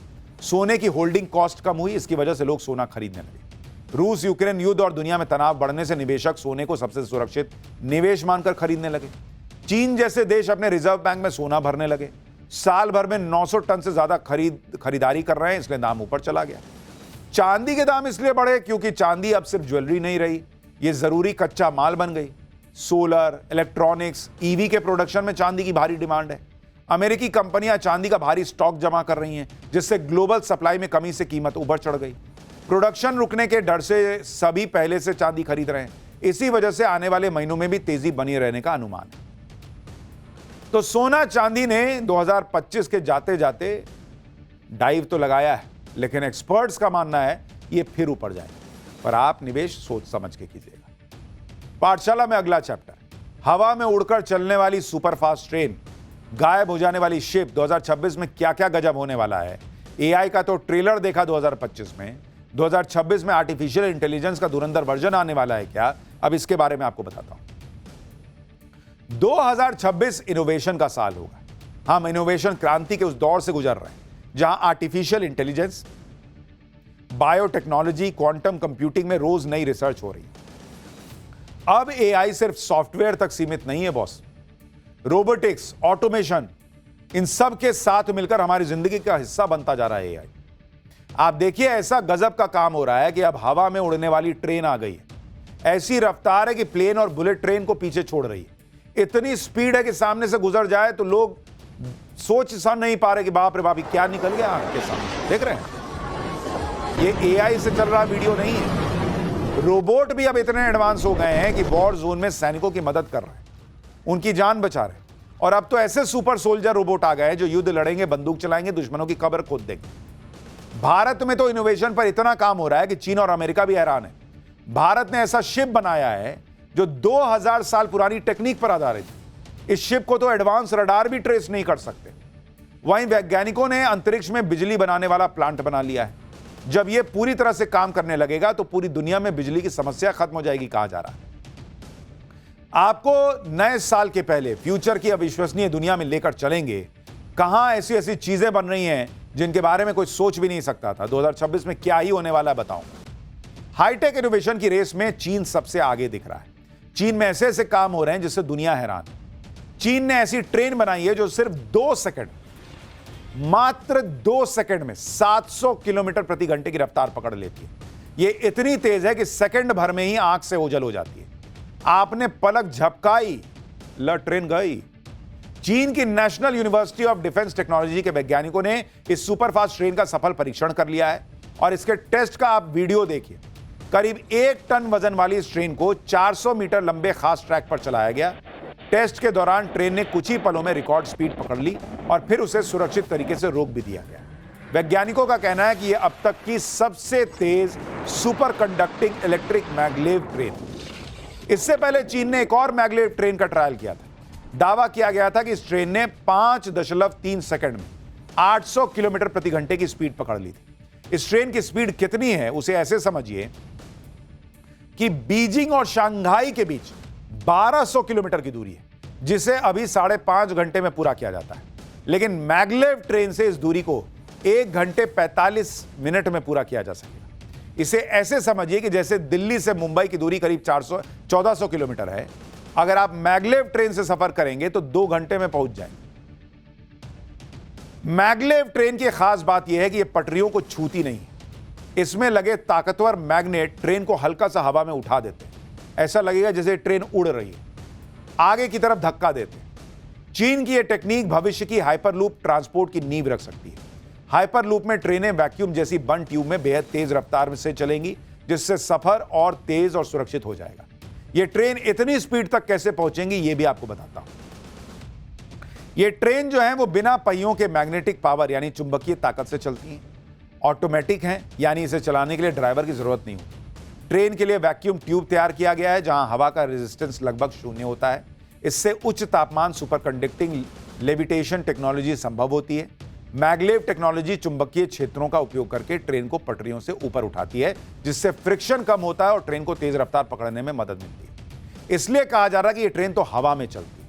सोने की होल्डिंग कॉस्ट कम हुई, इसकी वजह से लोग सोना खरीदने लगे। रूस यूक्रेन युद्ध और दुनिया में तनाव बढ़ने से निवेशक सोने को सबसे सुरक्षित निवेश मानकर खरीदने लगे। चीन जैसे देश अपने रिजर्व बैंक में सोना भरने लगे। साल भर में 900 टन से ज्यादा खरीदारी कर रहे हैं, इसलिए दाम ऊपर चला गया। चांदी के दाम इसलिए बढ़े क्योंकि चांदी अब सिर्फ ज्वेलरी नहीं रही, ये जरूरी कच्चा माल बन गई। सोलर, इलेक्ट्रॉनिक्स, ईवी के प्रोडक्शन में चांदी की भारी डिमांड है। अमेरिकी कंपनियां चांदी का भारी स्टॉक जमा कर रही हैं, जिससे ग्लोबल सप्लाई में कमी से कीमत ऊपर चढ़ गई। प्रोडक्शन रुकने के डर से सभी पहले से चांदी खरीद रहे हैं, इसी वजह से आने वाले महीनों में भी तेजी बनी रहने का अनुमान है। तो सोना चांदी ने 2025 के जाते जाते डाइव तो लगाया है, लेकिन एक्सपर्ट्स का मानना है ये फिर ऊपर जाएंगे, पर आप निवेश सोच समझ के कीजिएगा। पाठशाला में अगला चैप्टर, हवा में उड़कर चलने वाली सुपरफास्ट ट्रेन, गायब हो जाने वाली शिप, 2026 में क्या क्या गजब होने वाला है। एआई का तो ट्रेलर देखा 2025 में, 2026 में आर्टिफिशियल इंटेलिजेंस का धुरंधर वर्जन आने वाला है क्या, अब इसके बारे में आपको बताता हूं। 2026 इनोवेशन का साल होगा। हम इनोवेशन क्रांति के उस दौर से गुजर रहे हैं जहां artificial intelligence, biotechnology, quantum computing में रोज नई रिसर्च हो रही है। अब एआई सिर्फ सॉफ्टवेयर तक सीमित नहीं है बॉस, रोबोटिक्स, ऑटोमेशन, इन सब के साथ मिलकर हमारी जिंदगी का हिस्सा बनता जा रहा है एआई। आप देखिए ऐसा गजब का काम हो रहा है कि अब हवा में उड़ने वाली ट्रेन आ गई है। ऐसी रफ्तार है कि प्लेन और बुलेट ट्रेन को पीछे छोड़ रही है। इतनी स्पीड है कि सामने से गुजर जाए तो लोग सोच सा नहीं पा रहे कि बाप रे बाप क्या निकल गया आंख के सामने। देख रहे हैं, ये एआई से चल रहा वीडियो नहीं है। रोबोट भी अब इतने एडवांस हो गए हैं कि वॉर जोन में सैनिकों की मदद कर रहे हैं, उनकी जान बचा रहे हैं। और अब तो ऐसे सुपर सोल्जर रोबोट आ गए हैं जो युद्ध लड़ेंगे, बंदूक चलाएंगे, दुश्मनों की कब्र खोद देंगे। भारत में तो इनोवेशन पर इतना काम हो रहा है कि चीन और अमेरिका भी हैरान है। भारत ने ऐसा शिप बनाया है जो 2000 साल पुरानी टेक्निक पर आधारित है। इस शिप को तो एडवांस रडार भी ट्रेस नहीं कर सकते। वहीं वैज्ञानिकों ने अंतरिक्ष में बिजली बनाने वाला प्लांट बना लिया है। जब यह पूरी तरह से काम करने लगेगा तो पूरी दुनिया में बिजली की समस्या खत्म हो जाएगी, कहा जा रहा है। आपको नए साल के पहले फ्यूचर की अविश्वसनीय दुनिया में लेकर चलेंगे। कहां ऐसी ऐसी चीजें बन रही हैं जिनके बारे में कोई सोच भी नहीं सकता था। 2026 में क्या ही होने वाला है बताऊंगा। हाईटेक इनोवेशन की रेस में चीन सबसे आगे दिख रहा है। चीन में ऐसे ऐसे काम हो रहे हैं जिससे दुनिया हैरान है। चीन ने ऐसी ट्रेन बनाई है जो सिर्फ 2 सेकंड, मात्र 2 सेकंड में 700 किलोमीटर प्रति घंटे की रफ्तार पकड़ लेती है। यह इतनी तेज है कि सेकंड भर में ही आंख से ओझल हो जाती है। आपने पलक झपकाई, ट्रेन गई। चीन की national university of defence technology के वैज्ञानिकों ने इस सुपरफास्ट ट्रेन का सफल परीक्षण कर लिया है और इसके टेस्ट का आप वीडियो देखिए। करीब 1 टन वजन वाली इस ट्रेन को 400 मीटर लंबे खास ट्रैक पर चलाया गया। टेस्ट के दौरान ट्रेन ने कुछ ही पलों में रिकॉर्ड स्पीड पकड़ ली और फिर उसे सुरक्षित तरीके से रोक भी दिया गया। वैज्ञानिकों का कहना है कि यह अब तक की सबसे तेज super conducting electric maglev train. इससे पहले चीन ने एक और मैगलेव ट्रेन का ट्रायल किया था। दावा किया गया था कि इस ट्रेन ने 5.3 सेकंड में 800 किलोमीटर प्रति घंटे की स्पीड पकड़ ली थी। इस ट्रेन की स्पीड कितनी है उसे ऐसे समझिए कि बीजिंग और शंघाई के बीच 1200 किलोमीटर की दूरी है, जिसे अभी 5.5 घंटे में पूरा किया जाता है। लेकिन मैगलेव ट्रेन से इस दूरी को 1 घंटे 45 मिनट में पूरा किया जा सकेगा। इसे ऐसे समझिए कि जैसे दिल्ली से मुंबई की दूरी करीब 1400 किलोमीटर है। अगर आप मैगलेव ट्रेन से सफर करेंगे तो 2 घंटे में पहुंच जाएंगे। मैग्लेव ट्रेन की खास बात यह है कि यह पटरियों को छूती नहीं है। इसमें लगे ताकतवर मैग्नेट ट्रेन को हल्का सा हवा में उठा देते हैं, ऐसा लगेगा जैसे ट्रेन उड़ रही है, आगे की तरफ धक्का देते हैं। चीन की यह टेक्निक भविष्य की हाइपरलूप ट्रांसपोर्ट की नींव रख सकती है। हाइपरलूप में ट्रेनें वैक्यूम जैसी बंद ट्यूब में बेहद तेज रफ्तार से चलेंगी, जिससे सफर और तेज और सुरक्षित हो जाएगा। यह ट्रेन इतनी स्पीड तक कैसे पहुंचेंगी यह भी आपको बताता हूं। यह ट्रेन जो है वो बिना पहियों के मैग्नेटिक पावर यानी चुंबकीय ताकत से चलती हैं। ऑटोमेटिक हैं, यानी इसे चलाने के लिए ड्राइवर की जरूरत नहीं होती। ट्रेन के लिए वैक्यूम ट्यूब तैयार किया गया है, जहां हवा का रेजिस्टेंस लगभग शून्य होता है। इससे उच्च तापमान सुपर कंडक्टिंग लेविटेशन टेक्नोलॉजी संभव होती है। मैग्लेव टेक्नोलॉजी चुंबकीय क्षेत्रों का उपयोग करके ट्रेन को पटरियों से ऊपर उठाती है, जिससे फ्रिक्शन कम होता है और ट्रेन को तेज रफ्तार पकड़ने में मदद मिलती है। इसलिए कहा जा रहा है कि यह ट्रेन तो हवा में चलती है।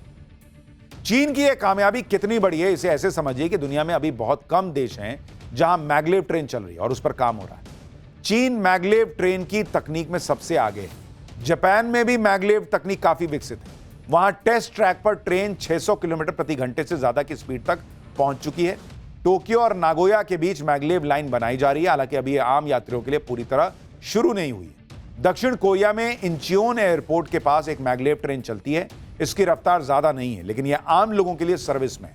चीन की यह कामयाबी कितनी बड़ी है, इसे ऐसे समझिए कि दुनिया में अभी बहुत कम देश हैं जहां मैग्लेव ट्रेन चल रही है और उस पर काम हो रहा है। चीन मैग्लेव ट्रेन की तकनीक में सबसे आगे है। जापान में भी मैग्लेव तकनीक काफी विकसित है। वहां टेस्ट ट्रैक पर ट्रेन 600 किलोमीटर प्रति घंटे से ज्यादा की स्पीड तक पहुंच चुकी है। टोक्यो और नागोया के बीच मैग्लेव लाइन बनाई जा रही है, हालांकि अभी यह आम यात्रियों के लिए पूरी तरह शुरू नहीं हुई है। दक्षिण कोरिया में इंचियोन एयरपोर्ट के पास एक मैग्लेव ट्रेन चलती है। इसकी रफ्तार ज्यादा नहीं है, लेकिन यह आम लोगों के लिए सर्विस में है।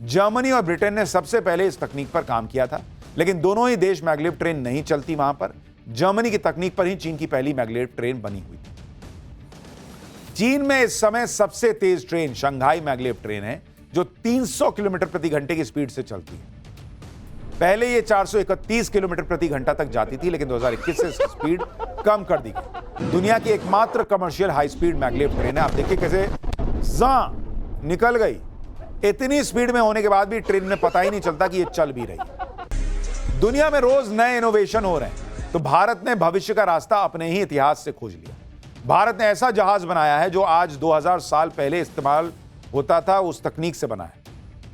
जर्मनी और ब्रिटेन ने सबसे पहले इस तकनीक पर काम किया था, लेकिन दोनों ही देश मैग्लेव ट्रेन नहीं चलती वहां पर। जर्मनी की तकनीक पर ही चीन की पहली मैग्लेव ट्रेन बनी हुई थी। चीन में इस समय सबसे तेज ट्रेन शंघाई मैग्लेव ट्रेन है, जो 300 किलोमीटर प्रति घंटे की स्पीड से चलती है। पहले यह 431 किलोमीटर प्रति घंटा तक जाती थी, लेकिन 2021 से स्पीड कम कर दी गई। दुनिया की एकमात्र commercial high speed maglev train है। आप देखिए कैसे निकल गई। इतनी स्पीड में होने के बाद भी ट्रेन में पता ही नहीं चलता कि ये चल भी रही है। दुनिया में रोज नए इनोवेशन हो रहे हैं, तो भारत ने भविष्य का रास्ता अपने ही इतिहास से खोज लिया। भारत ने ऐसा जहाज बनाया है जो आज 2000 साल पहले इस्तेमाल होता था, उस तकनीक से बना है।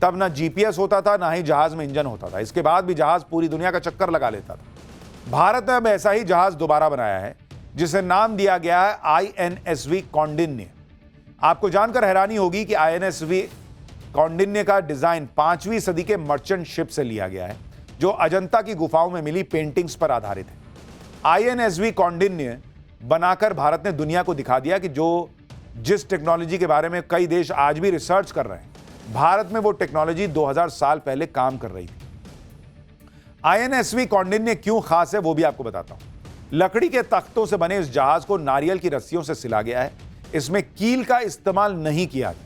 तब ना जीपीएस होता था, ना ही जहाज में इंजन होता था। इसके बाद भी जहाज पूरी दुनिया का चक्कर लगा लेता था। भारत ने अब ऐसा ही जहाज दोबारा बनाया है, जिसे नाम दिया गया है INSV कौंडिन्य। आपको जानकर हैरानी होगी कि INSV कौंडिन्य का डिजाइन 5वीं सदी के मर्चेंट शिप से लिया गया है, जो अजंता की गुफाओं में मिली पेंटिंग्स पर आधारित है। INSV कौंडिन्य बनाकर भारत ने दुनिया को दिखा दिया कि जिस टेक्नोलॉजी के बारे में कई देश आज भी रिसर्च कर रहे हैं, भारत में वो टेक्नोलॉजी 2000 साल पहले काम कर रही थी। INSV कौंडिन्य क्यों खास है वो भी आपको बताता हूं। लकड़ी के तख्तों से बने इस जहाज को नारियल की रस्सियों से सिला गया है। इसमें कील का इस्तेमाल नहीं किया गया।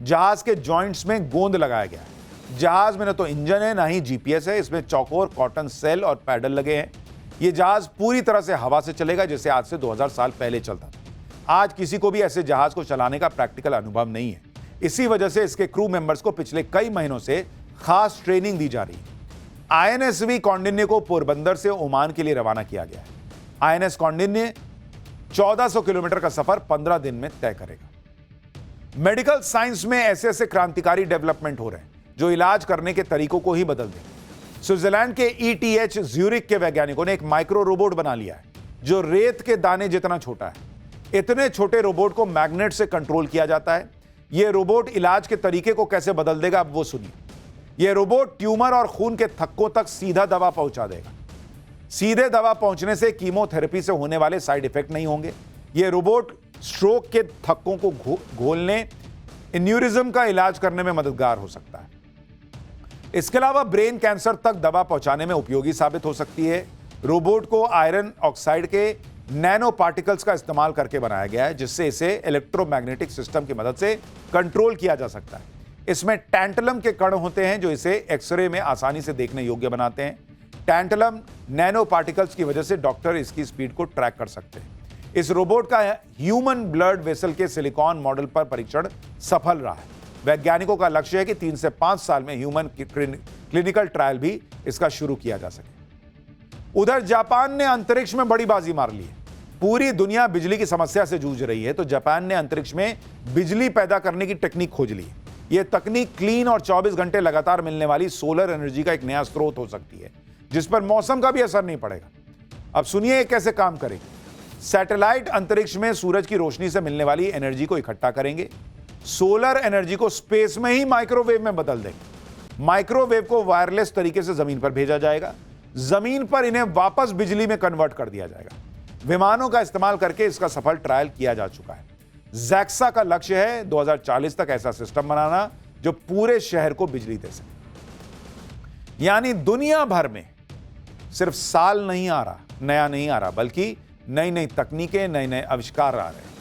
जहाज के जॉइंट्स में गोंद लगाया गया है। जहाज में न तो इंजन है, ना ही जीपीएस है। इसमें चौकोर कॉटन सेल और पैडल लगे हैं। यह जहाज पूरी तरह से हवा से चलेगा, जैसे आज से 2000 साल पहले चलता था। आज किसी को भी ऐसे जहाज को चलाने का प्रैक्टिकल अनुभव नहीं है। इसी वजह से इसके क्रू मेंबर्स को पिछले कई महीनों से खास ट्रेनिंग दी जा रही है। INSV कौंडिन्य को पोरबंदर से ओमान के लिए रवाना किया गया है। INS कौंडिन्य 1400 किलोमीटर का सफर 15 दिन में तय करेगा। मेडिकल साइंस में ऐसे ऐसे क्रांतिकारी डेवलपमेंट हो रहे हैं जो इलाज करने के तरीकों को ही बदल देंगे। स्विट्जरलैंड के ETH ज्यूरिक के वैज्ञानिकों ने एक माइक्रो रोबोट बना लिया है, जो रेत के दाने जितना छोटा है। इतने छोटे रोबोट को मैग्नेट से कंट्रोल किया जाता है। यह रोबोट इलाज के तरीके को कैसे बदल देगा, अब वो सुनिए। यह रोबोट ट्यूमर और खून के थक्कों तक सीधा दवा पहुंचा देगा। सीधे दवा पहुंचने से कीमोथेरेपी से होने वाले साइड इफेक्ट नहीं होंगे। यह रोबोट स्ट्रोक के थक्कों को घोलने, एन्यूरिज्म का इलाज करने में मददगार हो सकता है। इसके अलावा ब्रेन कैंसर तक दवा पहुंचाने में उपयोगी साबित हो सकती है। रोबोट को आयरन ऑक्साइड के नैनो पार्टिकल्स का इस्तेमाल करके बनाया गया है, जिससे इसे इलेक्ट्रोमैग्नेटिक सिस्टम की मदद से कंट्रोल किया जा सकता है। इसमें टैंटलम के कण होते हैं, जो इसे एक्सरे में आसानी से देखने योग्य बनाते हैं। टैंटलम नैनो पार्टिकल्स की वजह से डॉक्टर इसकी स्पीड को ट्रैक कर सकते हैं। इस रोबोट का ह्यूमन ब्लड वेसल के सिलिकॉन मॉडल पर परीक्षण सफल रहा है। वैज्ञानिकों का लक्ष्य है कि 3 से 5 साल में ह्यूमन क्लिनिकल ट्रायल भी इसका शुरू किया जा सके। उधर जापान ने अंतरिक्ष में बड़ी बाजी मार ली है। पूरी दुनिया बिजली की समस्या से जूझ रही है, तो जापान ने अंतरिक्ष में बिजली पैदा करने की टेक्निक खोज ली है। यह तकनीक क्लीन और 24 घंटे लगातार मिलने वाली सोलर एनर्जी का एक नया स्रोत हो सकती है, जिस पर मौसम का भी असर नहीं पड़ेगा। अब सुनिए ये कैसे काम करेगी। सैटेलाइट अंतरिक्ष में सूरज की रोशनी से मिलने वाली एनर्जी को इकट्ठा करेंगे। सोलर एनर्जी को स्पेस में ही माइक्रोवेव में बदल देंगे। माइक्रोवेव को वायरलेस तरीके से जमीन पर भेजा जाएगा, जमीन पर इन्हें वापस बिजली में कन्वर्ट कर दिया जाएगा। विमानों का इस्तेमाल करके इसका सफल ट्रायल किया जा चुका है। जैक्सा का लक्ष्य है 2040 तक ऐसा सिस्टम बनाना जो पूरे शहर को बिजली दे सके। यानी दुनिया भर में सिर्फ साल नहीं आ रहा, नया नहीं आ रहा, बल्कि नई नई तकनीकें, नए नए आविष्कार आ रहे हैं।